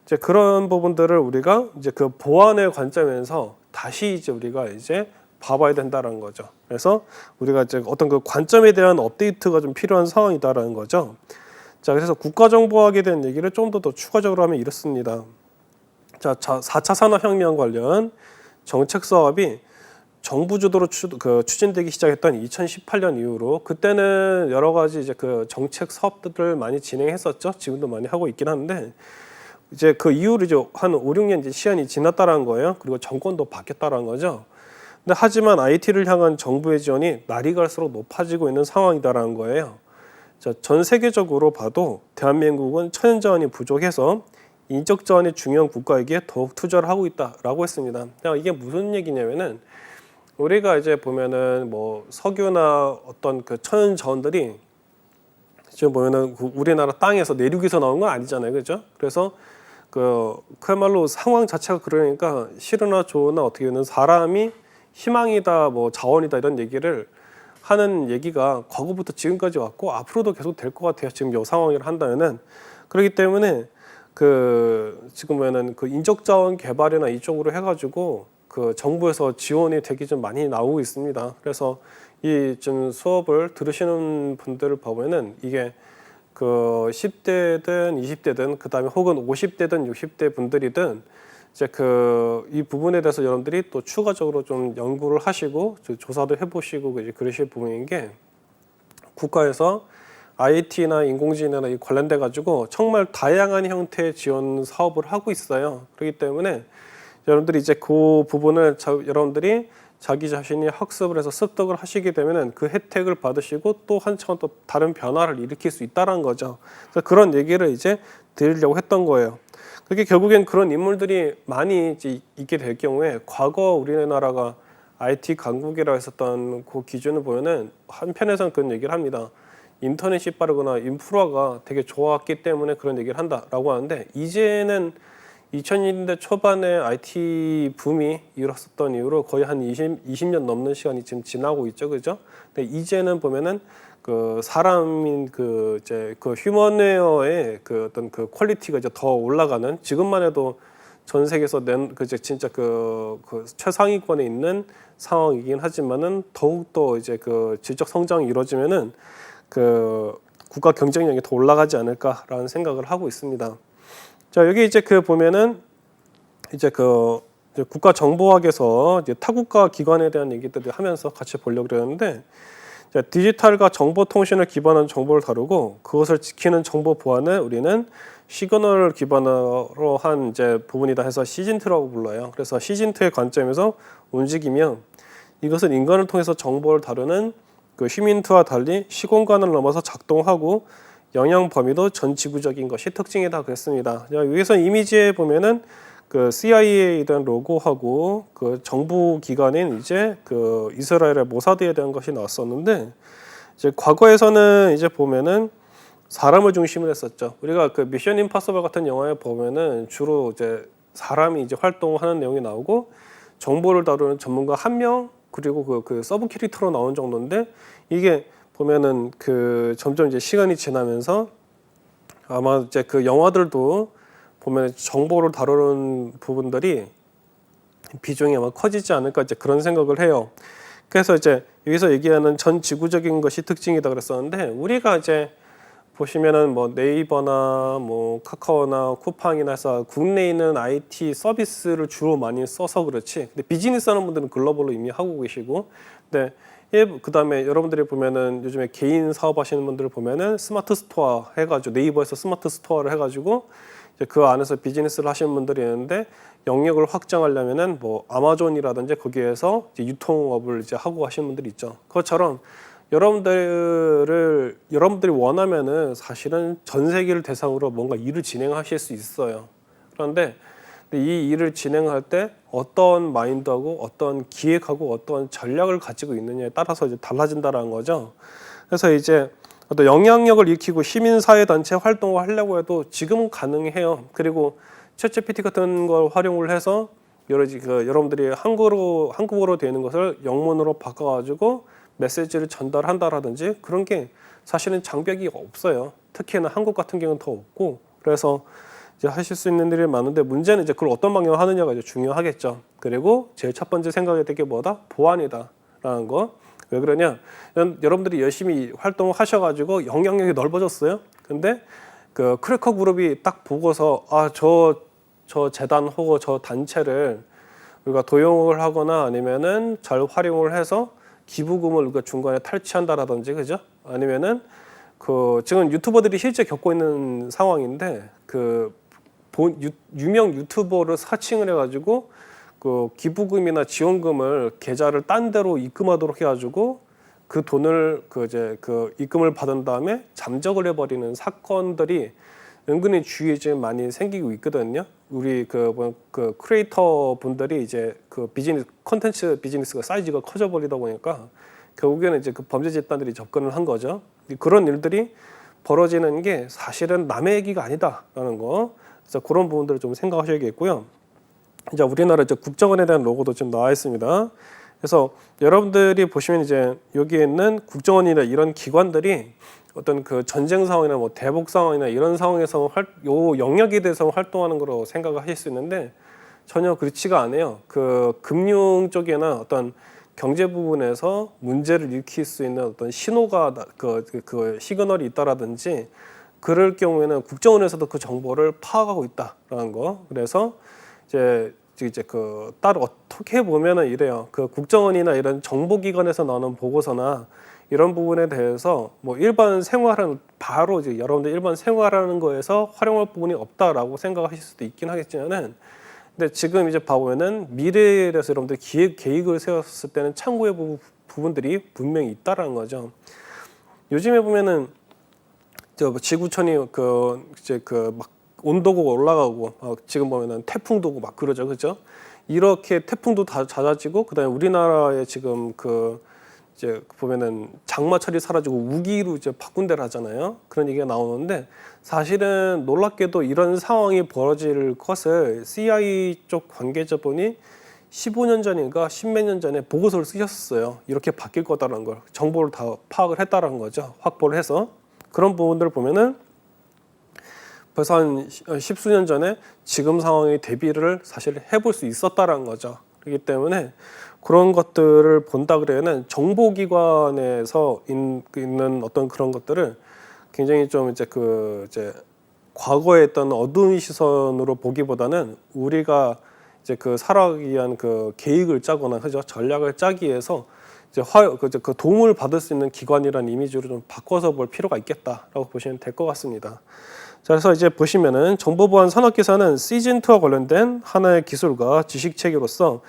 A: 이제 그런 부분들을 우리가 이제 그 보안의 관점에서 다시 이제 우리가 이제 봐봐야 된다라는 거죠. 그래서 우리가 이제 어떤 그 관점에 대한 업데이트가 좀 필요한 상황이다라는 거죠. 자, 그래서 국가정보학에 대한 얘기를 좀 더 추가적으로 하면 이렇습니다. 자, 4차 산업혁명 관련 정책 사업이 정부 주도로 추진되기 시작했던 2018년 이후로 그때는 여러 가지 이제 그 정책 사업들을 많이 진행했었죠. 지금도 많이 하고 있긴 한데 이제 그 이후로 이제 한 5, 6년 이제 시간이 지났다라는 거예요. 그리고 정권도 바뀌었다라는 거죠. 근데 하지만 IT를 향한 정부의 지원이 날이 갈수록 높아지고 있는 상황이다라는 거예요. 자, 전 세계적으로 봐도 대한민국은 천연자원이 부족해서 인적 자원이 중요한 국가이기에 더욱 투자를 하고 있다라고 했습니다. 이게 무슨 얘기냐면은 우리가 이제 보면은 뭐 석유나 어떤 그 천연 자원들이 지금 보면은 우리나라 땅에서 내륙에서 나온 건 아니잖아요, 그렇죠? 그래서 그야말로 상황 자체가 그러니까 싫으나 좋으나 어떻게 보면 사람이 희망이다, 뭐 자원이다 이런 얘기를 하는 얘기가 과거부터 지금까지 왔고 앞으로도 계속 될 것 같아요. 지금 이 상황을 한다면은 그렇기 때문에 지금 보면은 그 인적 자원 개발이나 이쪽으로 해가지고 그 정부에서 지원이 되게 좀 많이 나오고 있습니다. 그래서 이 좀 수업을 들으시는 분들을 보면은 이게 그 10대든 20대든 그 다음에 혹은 50대든 60대 분들이든 이제 이 부분에 대해서 여러분들이 또 추가적으로 좀 연구를 하시고 조사도 해보시고 이제 그러실 부분인 게 국가에서 IT나 인공지능이나 관련돼 가지고 정말 다양한 형태의 지원 사업을 하고 있어요. 그렇기 때문에 여러분들이 이제 그 부분을 여러분들이 자기 자신이 학습을 해서 습득을 하시게 되면은 그 혜택을 받으시고 또 한차원 또 다른 변화를 일으킬 수 있다는 거죠. 그래서 그런 얘기를 이제 드리려고 했던 거예요. 그게 결국엔 그런 인물들이 많이 이제 있게 될 경우에 과거 우리나라가 IT 강국이라 했었던 그 기준을 보면은 한편에서는 그런 얘기를 합니다. 인터넷이 빠르거나 인프라가 되게 좋았기 때문에 그런 얘기를 한다라고 하는데 이제는 2000년대 초반에 IT 붐이 일었었던 이후로 거의 한 20년 넘는 시간이 지금 지나고 있죠, 그죠? 근데 이제는 보면은 그 사람인 그 이제 그 휴먼웨어의 그 어떤 그 퀄리티가 이제 더 올라가는 지금만 해도 전 세계에서 그 이제 진짜 그 최상위권에 있는 상황이긴 하지만은 더욱 더 이제 그 질적 성장이 이루어지면은 그 국가 경쟁력이 더 올라가지 않을까라는 생각을 하고 있습니다. 자, 여기 이제 그 보면은 이제 그 이제 국가정보학에서 이제 타국가 기관에 대한 얘기들을 하면서 같이 보려고 그러는데 자, 디지털과 정보통신을 기반한 정보를 다루고 그것을 지키는 정보 보안을 우리는 시그널을 기반으로 한 이제 부분이다 해서 시진트라고 불러요. 그래서 시진트의 관점에서 움직이며 이것은 인간을 통해서 정보를 다루는 그 휴민트와 달리 시공간을 넘어서 작동하고 영향 범위도 전 지구적인 것이 특징이다 그랬습니다. 여기서 이미지에 보면은 그 CIA에 대한 로고하고 그 정부 기관인 이제 그 이스라엘의 모사드에 대한 것이 나왔었는데 이제 과거에서는 이제 보면은 사람을 중심으로 했었죠. 우리가 그 미션 임파서블 같은 영화에 보면은 주로 이제 사람이 이제 활동하는 내용이 나오고 정보를 다루는 전문가 한 명 그리고 그 서브 캐릭터로 나온 정도인데 이게 보면은 그 점점 이제 시간이 지나면서 아마 이제 그 영화들도 보면 정보를 다루는 부분들이 비중이 아마 커지지 않을까 이제 그런 생각을 해요. 그래서 이제 여기서 얘기하는 전 지구적인 것이 특징이다 그랬었는데 우리가 이제 보시면은 뭐 네이버나 뭐 카카오나 쿠팡이나 해서 국내에 있는 IT 서비스를 주로 많이 써서 그렇지. 근데 비즈니스 하는 분들은 글로벌로 이미 하고 계시고, 근데 그다음에 여러분들이 보면은 요즘에 개인 사업하시는 분들을 보면은 스마트 스토어 해가지고 네이버에서 스마트 스토어를 해가지고 이제 그 안에서 비즈니스를 하시는 분들이 있는데 영역을 확장하려면은 뭐 아마존이라든지 거기에서 이제 유통업을 이제 하고 하시는 분들이 있죠. 그것처럼 여러분들이 원하면은 사실은 전 세계를 대상으로 뭔가 일을 진행하실 수 있어요. 그런데 이 일을 진행할 때 어떤 마인드하고 어떤 기획하고 어떤 전략을 가지고 있느냐에 따라서 이제 달라진다라는 거죠. 그래서 이제 어떤 영향력을 익히고 시민사회단체 활동을 하려고 해도 지금은 가능해요. 그리고 챗GPT 같은 걸 활용을 해서 여러분들이 한국어로 되는 것을 영문으로 바꿔가지고 메시지를 전달한다라든지 그런 게 사실은 장벽이 없어요. 특히나 한국 같은 경우는 더 없고 그래서 이제 하실 수 있는 일이 많은데 문제는 이제 그걸 어떤 방향으로 하느냐가 이제 중요하겠죠. 그리고 제일 첫 번째 생각해야 될 게 뭐다? 보안이다라는 거. 왜 그러냐? 여러분들이 열심히 활동을 하셔가지고 영향력이 넓어졌어요. 근데 그 크래커 그룹이 딱 보고서 저 재단 혹은 저 단체를 우리가 도용을 하거나 아니면은 잘 활용을 해서 기부금을 우리가 중간에 탈취한다라든지 그죠? 아니면은 그 지금 유튜버들이 실제 겪고 있는 상황인데 유명 유튜버를 사칭을 해가지고 그 기부금이나 지원금을 계좌를 딴 데로 입금하도록 해가지고 그 돈을 그 입금을 받은 다음에 잠적을 해버리는 사건들이 은근히 주위에 지금 많이 생기고 있거든요. 우리 그 크리에이터 분들이 이제 그 컨텐츠 비즈니스가 사이즈가 커져 버리다 보니까 결국에는 이제 그 범죄 집단들이 접근을 한 거죠. 그런 일들이 벌어지는 게 사실은 남의 얘기가 아니다라는 거. 그래서 그런 부분들을 좀 생각하셔야겠고요. 이제 우리나라 이제 국정원에 대한 로고도 지금 나와 있습니다. 그래서 여러분들이 보시면 이제 여기에 있는 국정원이나 이런 기관들이 어떤 그 전쟁 상황이나 뭐 대북 상황이나 이런 상황에서 요 영역에 대해서 활동하는 거로 생각을 하실 수 있는데 전혀 그렇지가 않아요. 그 금융 쪽이나 어떤 경제 부분에서 문제를 일으킬 수 있는 어떤 신호가 그 시그널이 있다라든지 그럴 경우에는 국정원에서도 그 정보를 파악하고 있다라는 거. 그래서 이제 그 따로 어떻게 보면은 이래요. 그 국정원이나 이런 정보기관에서 나오는 보고서나 이런 부분에 대해서 뭐 일반 생활은 바로 이제 여러분들 일반 생활하는 거에서 활용할 부분이 없다라고 생각하실 수도 있긴 하겠지만은 근데 지금 이제 봐보면은 미래에 대해서 여러분들 계획을 세웠을 때는 참고의 부분들이 분명히 있다라는 거죠. 요즘에 보면은 저 지구촌이 막 온도가 올라가고 지금 보면은 태풍도 오고 막 그러죠, 그죠? 이렇게 태풍도 다 잦아지고 그다음에 우리나라에 지금 이제 보면은 장마철이 사라지고 우기로 이제 바꾼다를 하잖아요. 그런 얘기가 나오는데 사실은 놀랍게도 이런 상황이 벌어질 것을 CIA 쪽 관계자분이 15년 전인가 10몇 년 전에 보고서를 쓰셨어요. 이렇게 바뀔 거다라는 걸 정보를 다 파악을 했다라는 거죠. 확보를 해서 그런 부분들을 보면은 벌써 한 십수년 전에 지금 상황에 대비를 사실 해볼 수 있었다라는 거죠. 그렇기 때문에 그런 것들을 본다 그러면은 정보기관에서 있는 어떤 그런 것들을 굉장히 좀 이제 과거에 했던 어두운 시선으로 보기보다는 우리가 이제 살아가기 위한 계획을 짜거나 그죠 전략을 짜기 위해서 이제 그 도움을 받을 수 있는 기관이라는 이미지로 좀 바꿔서 볼 필요가 있겠다라고 보시면 될 것 같습니다. 자, 그래서 이제 보시면은 정보보안 산업기사는 시즌2와 관련된 하나의 기술과 지식 체계로서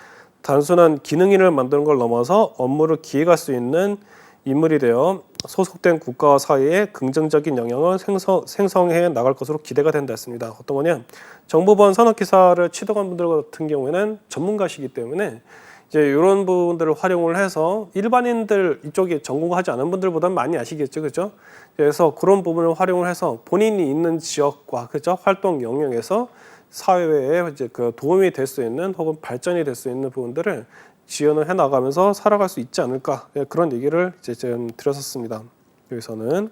A: 단순한 기능인을 만드는 걸 넘어서 업무를 기획할 수 있는 인물이 되어 소속된 국가와 사회에 긍정적인 영향을 생성해 나갈 것으로 기대가 된다 했습니다. 어떤 거냐? 정보보안 산업기사를 취득한 분들 같은 경우에는 전문가시기 때문에 이제 이런 부분들을 활용을 해서 일반인들 이쪽에 전공하지 않은 분들보다는 많이 아시겠죠, 그죠? 그래서 그런 부분을 활용을 해서 본인이 있는 지역과 그죠 활동 영역에서 사회에 이제 도움이 될 수 있는 혹은 발전이 될 수 있는 부분들을 지원을 해 나가면서 살아갈 수 있지 않을까 그런 얘기를 이제 좀 드렸었습니다. 여기서는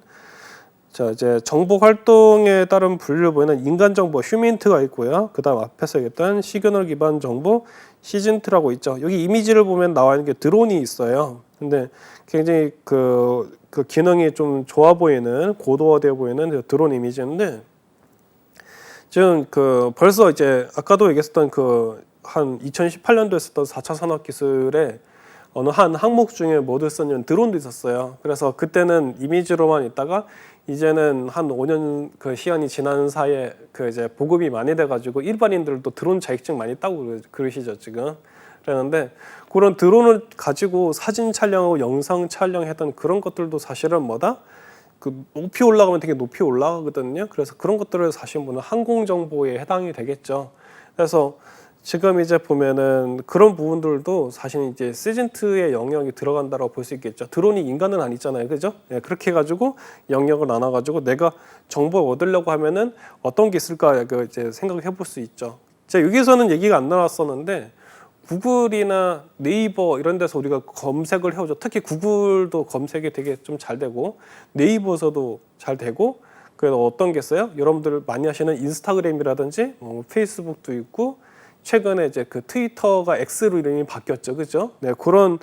A: 자 이제 정보 활동에 따른 분류 보이는 인간 정보 휴민트가 있고요. 그다음 앞에서 얘기했던 시그널 기반 정보 시즌트라고 있죠. 여기 이미지를 보면 나와 있는 게 드론이 있어요. 근데 굉장히 그 기능이 좀 좋아 보이는 고도화되어 보이는 드론 이미지인데 지금 벌써 이제 아까도 얘기했었던 한 2018년도에 했었던 4차 산업기술에 어느 한 항목 중에 모두 쓰는 드론도 있었어요. 그래서 그때는 이미지로만 있다가 이제는 한 5년 시간이 지난 사이에 이제 보급이 많이 돼가지고 일반인들도 드론 자격증 많이 따고 그러시죠 지금. 그랬는데 그런 드론을 가지고 사진 촬영하고 영상 촬영했던 그런 것들도 사실은 높이 올라가면 되게 높이 올라가거든요. 그래서 그런 것들을 사실 보면 항공 정보에 해당이 되겠죠. 그래서 지금 이제 보면은 그런 부분들도 사실 이제 시즌2의 영역이 들어간다고 볼 수 있겠죠. 드론이 인간은 아니잖아요. 그죠? 예, 그렇게 해가지고 영역을 나눠가지고 내가 정보를 얻으려고 하면은 어떤 게 있을까 이제 생각을 해볼 수 있죠. 제가 여기서는 얘기가 안 나왔었는데 구글이나 네이버 이런 데서 우리가 검색을 해오죠. 특히 구글도 검색이 되게 좀 잘 되고 네이버에서도 잘 되고 그래서 어떤 게 있어요? 여러분들 많이 하시는 인스타그램이라든지 페이스북도 있고 최근에 이제 트위터가 X로 이름이 바뀌었죠, 그죠? 네, 그런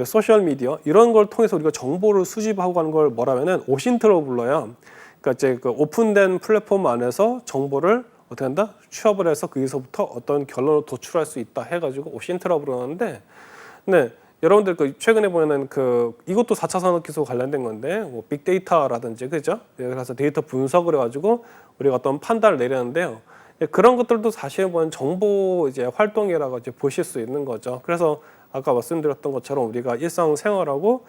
A: 소셜 미디어 이런 걸 통해서 우리가 정보를 수집하고 가는 걸 뭐라면은 오신트라고 불러요. 그러니까 이제 오픈된 플랫폼 안에서 정보를 어떻게 한다? 취합을 해서 거기서부터 어떤 결론을 도출할 수 있다 해가지고 오신트라고 부르는데, 네, 여러분들 최근에 보면은 이것도 4차 산업기술 관련된 건데 빅데이터라든지 그죠? 그래서 데이터 분석을 해가지고 우리가 어떤 판단을 내렸는데요. 그런 것들도 사실 보면 정보 이제 활동이라고 이제 보실 수 있는 거죠. 그래서 아까 말씀드렸던 것처럼 우리가 일상생활하고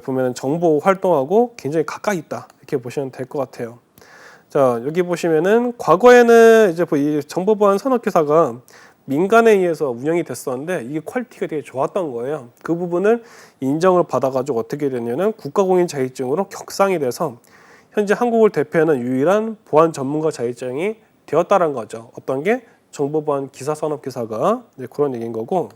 A: 보면은 정보 활동하고 굉장히 가까이 있다 이렇게 보시면 될 것 같아요. 자 여기 보시면은 과거에는 이제 이 정보보안 산업기사가 민간에 의해서 운영이 됐었는데 이게 퀄리티가 되게 좋았던 거예요. 그 부분을 인정을 받아가지고 어떻게 되냐면 국가공인 자격증으로 격상이 돼서 현재 한국을 대표하는 유일한 보안 전문가 자격증이 되었다는 거죠. 어떤 게 정보보안 기사 산업기사가 그런 얘기인 거고.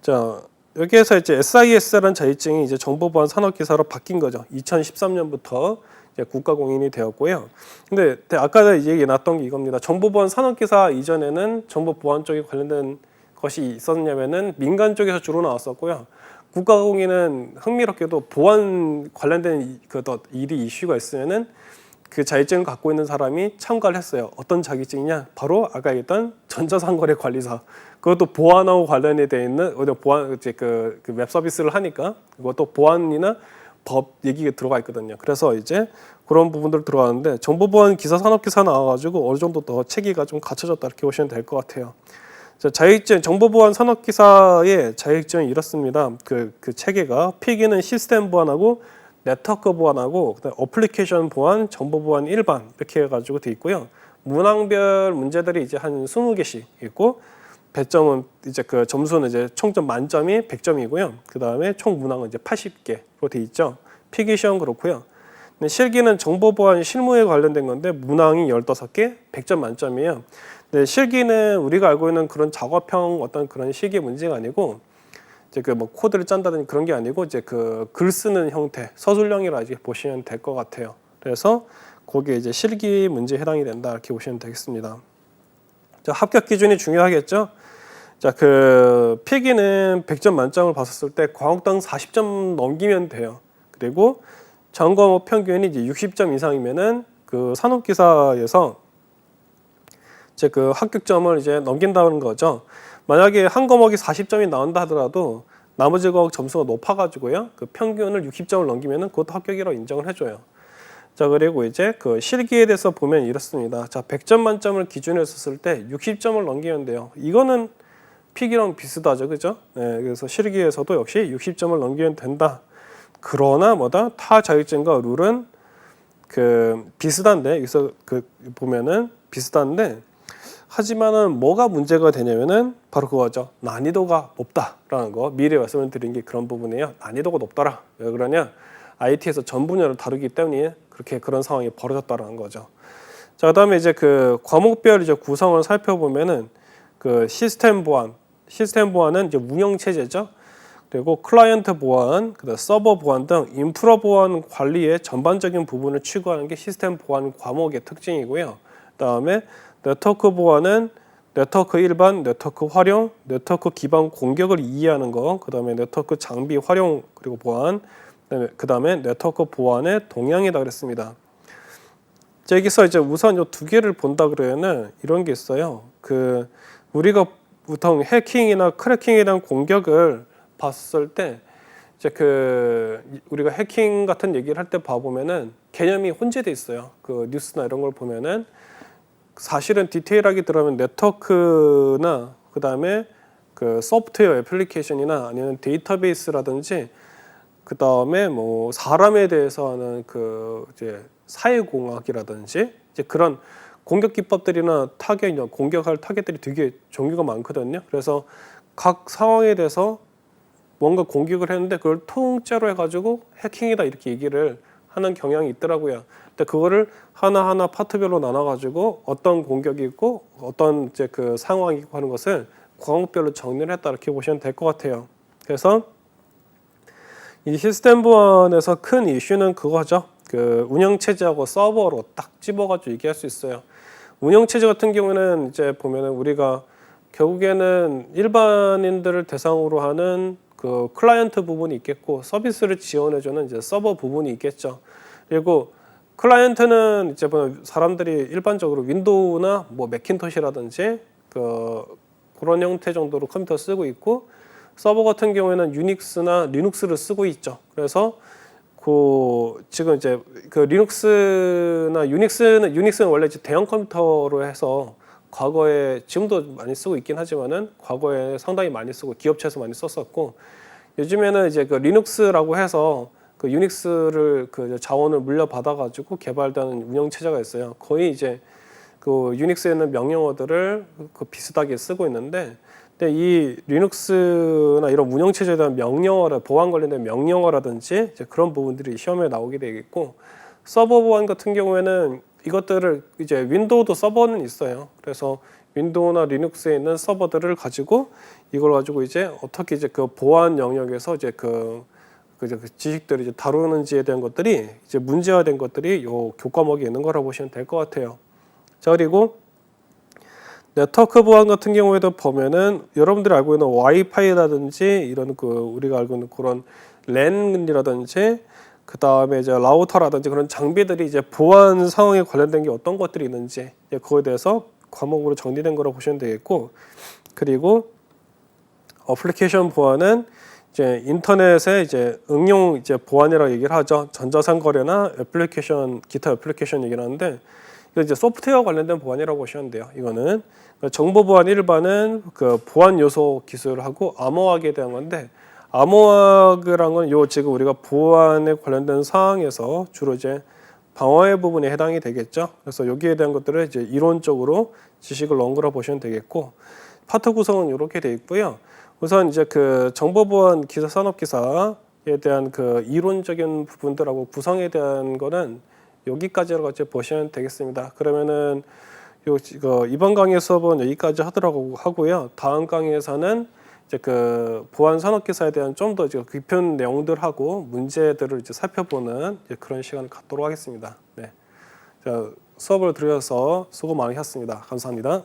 A: 자 여기에서 이제 SIS라는 자격증이 이제 정보보안 산업기사로 바뀐 거죠. 2013년부터 이제 국가공인이 되었고요. 근데 아까 얘기 나왔던 게 이겁니다. 정보보안 산업기사 이전에는 정보보안 쪽에 관련된 것이 있었냐면은 민간 쪽에서 주로 나왔었고요. 국가공인은 흥미롭게도 보안 관련된 일이 이슈가 있으면은 그 자격증을 갖고 있는 사람이 참가를 했어요. 어떤 자격증이냐? 바로 아까 얘기했던 전자상거래 관리사. 그것도 보안하고 관련이 돼 있는 보안 이제 웹 서비스를 하니까 그것도 보안이나 법 얘기가 들어가 있거든요. 그래서 이제 그런 부분들 들어가는데 정보보안 기사 산업기사 나와가지고 어느 정도 더 체계가 좀 갖춰졌다 이렇게 보시면 될 것 같아요. 자, 자격증 정보보안 산업기사의 자격증이 이렇습니다. 그 체계가 필기는 시스템 보안하고 네트워크 보안하고 어플리케이션 보안, 정보 보안 일반 이렇게 해가지고 돼 있고요. 문항별 문제들이 이제 한 20개씩 있고 배점은 이제 그 점수는 이제 총점 만점이 100점이고요. 그 다음에 총 문항은 이제 80개로 돼 있죠. 필기 시험 그렇고요. 근데 실기는 정보 보안 실무에 관련된 건데 문항이 15개, 100점 만점이에요. 근데 실기는 우리가 알고 있는 그런 작업형 어떤 그런 실기 문제가 아니고 이제 그 뭐 코드를 짠다든지 그런 게 아니고 이제 그 글 쓰는 형태, 서술형이라 이제 보시면 될 것 같아요. 그래서 거기에 이제 실기 문제에 해당이 된다 이렇게 보시면 되겠습니다. 자, 합격 기준이 중요하겠죠. 자, 그 필기는 100점 만점을 봤었을 때 과목당 40점 넘기면 돼요. 그리고 전 과목 평균이 이제 60점 이상이면은 그 산업기사에서 이제 그 합격점을 이제 넘긴다는 거죠. 만약에 한 과목이 40점이 나온다 하더라도 나머지 과목 점수가 높아가지고요. 그 평균을 60점을 넘기면은 그것도 합격이라고 인정을 해줘요. 자, 그리고 이제 그 실기에 대해서 보면 이렇습니다. 자, 100점 만점을 기준으로 했을 때 60점을 넘기면 돼요. 이거는 필기랑 비슷하죠, 그죠? 네, 그래서 실기에서도 역시 60점을 넘기면 된다. 그러나 뭐다? 타 자격증과 룰은 그 비슷한데, 여기서 그 보면은 비슷한데, 하지만은 뭐가 문제가 되냐면은 바로 그거죠. 난이도가 높다라는 거. 미리 말씀을 드린 게 그런 부분이에요. 난이도가 높더라. 왜 그러냐? IT에서 전 분야를 다루기 때문에 그렇게 그런 상황이 벌어졌다라는 거죠. 자, 그다음에 이제 그 과목별 이제 구성을 살펴보면은 그 시스템 보안은 이제 운영 체제죠. 그리고 클라이언트 보안, 그다음 서버 보안 등 인프라 보안 관리의 전반적인 부분을 추구하는 게 시스템 보안 과목의 특징이고요. 그다음에 네트워크 보안은 네트워크 일반, 네트워크 활용, 네트워크 기반 공격을 이해하는 거, 그다음에 네트워크 장비 활용 그리고 보안, 그다음에 네트워크 보안의 동향이다 그랬습니다. 자, 여기서 이제 우선 이 두 개를 본다 그러면은 이런 게 있어요. 그 우리가 보통 해킹이나 크래킹에 대한 공격을 봤을 때 이제 그 우리가 해킹 같은 얘기를 할 때 봐보면은 개념이 혼재돼 있어요. 그 뉴스나 이런 걸 보면은 사실은 디테일하게 들어가면 네트워크나 그 다음에 그 소프트웨어 애플리케이션이나 아니면 데이터베이스라든지 그 다음에 뭐 사람에 대해서 하는 그 이제 사회공학이라든지 이제 그런 공격 기법들이나 타겟, 공격할 타겟들이 되게 종류가 많거든요. 그래서 각 상황에 대해서 뭔가 공격을 했는데 그걸 통째로 해가지고 해킹이다 이렇게 얘기를 하는 경향이 있더라고요. 근데 그거를 하나하나 파트별로 나눠가지고 어떤 공격이 있고 어떤 이제 그 상황이 있고 하는 것을 과목별로 정리를 했다 이렇게 보시면 될 것 같아요. 그래서 이 시스템 보안에서 큰 이슈는 그거죠. 그 운영 체제하고 서버로 딱 집어가지고 얘기할 수 있어요. 운영 체제 같은 경우는 이제 보면은 우리가 결국에는 일반인들을 대상으로 하는 그 클라이언트 부분이 있겠고 서비스를 지원해주는 이제 서버 부분이 있겠죠. 그리고 클라이언트는 이제 사람들이 일반적으로 윈도우나 뭐 매킨토시라든지 그런 형태 정도로 컴퓨터 쓰고 있고 서버 같은 경우에는 유닉스나 리눅스를 쓰고 있죠. 그래서 그 지금 이제 그 리눅스나 유닉스는 원래 이제 대형 컴퓨터로 해서 과거에 지금도 많이 쓰고 있긴 하지만은 과거에 상당히 많이 쓰고 기업체에서 많이 썼었고 요즘에는 이제 그 리눅스라고 해서 그 유닉스를 그 자원을 물려받아 가지고 개발되는 운영 체제가 있어요. 거의 이제 그 유닉스에 있는 명령어들을 그 비슷하게 쓰고 있는데 근데 이 리눅스나 이런 운영 체제에 대한 명령어라 보안 관련된 명령어라든지 이제 그런 부분들이 시험에 나오게 되겠고 서버 보안 같은 경우에는 이것들을 이제 윈도우도 서버는 있어요. 그래서 윈도우나 리눅스에 있는 서버들을 가지고 이걸 가지고 이제 어떻게 이제 그 보안 영역에서 이제 그 지식들을 이제 다루는지에 대한 것들이 이제 문제화된 것들이 요 교과목에 있는 거라고 보시면 될 것 같아요. 자, 그리고 네트워크 보안 같은 경우에도 보면은 여러분들이 알고 있는 와이파이라든지 이런 그 우리가 알고 있는 그런 랜이라든지 그 다음에 이제 라우터라든지 그런 장비들이 이제 보안 상황에 관련된 게 어떤 것들이 있는지 이제 그거에 대해서 과목으로 정리된 거라고 보시면 되겠고 그리고 어플리케이션 보안은 이제 인터넷의 이제 응용 이제 보안이라고 얘기를 하죠. 전자상거래나 애플리케이션 기타 애플리케이션 얘기를 하는데 이거 이제 소프트웨어 관련된 보안이라고 보시면 돼요. 이거는 정보 보안 일반은 그 보안 요소 기술하고 암호화기에 대한 건데 암호화기란 건 요 지금 우리가 보안에 관련된 사항에서 주로 이제 방어의 부분에 해당이 되겠죠. 그래서 여기에 대한 것들을 이제 이론적으로 지식을 연구해 보시면 되겠고, 파트 구성은 이렇게 돼 있고요. 우선 이제 그 정보보안 기사 산업기사에 대한 그 이론적인 부분들하고 구성에 대한 거는 여기까지라고 이제 보시면 되겠습니다. 그러면은 이번 강의 수업은 여기까지 하도록 하고요. 다음 강의에서는 이제 그 보안 산업기사에 대한 좀 더 깊은 내용들하고 문제들을 이제 살펴보는 이제 그런 시간을 갖도록 하겠습니다. 네. 자, 수업을 들으셔서 수고 많으셨습니다. 감사합니다.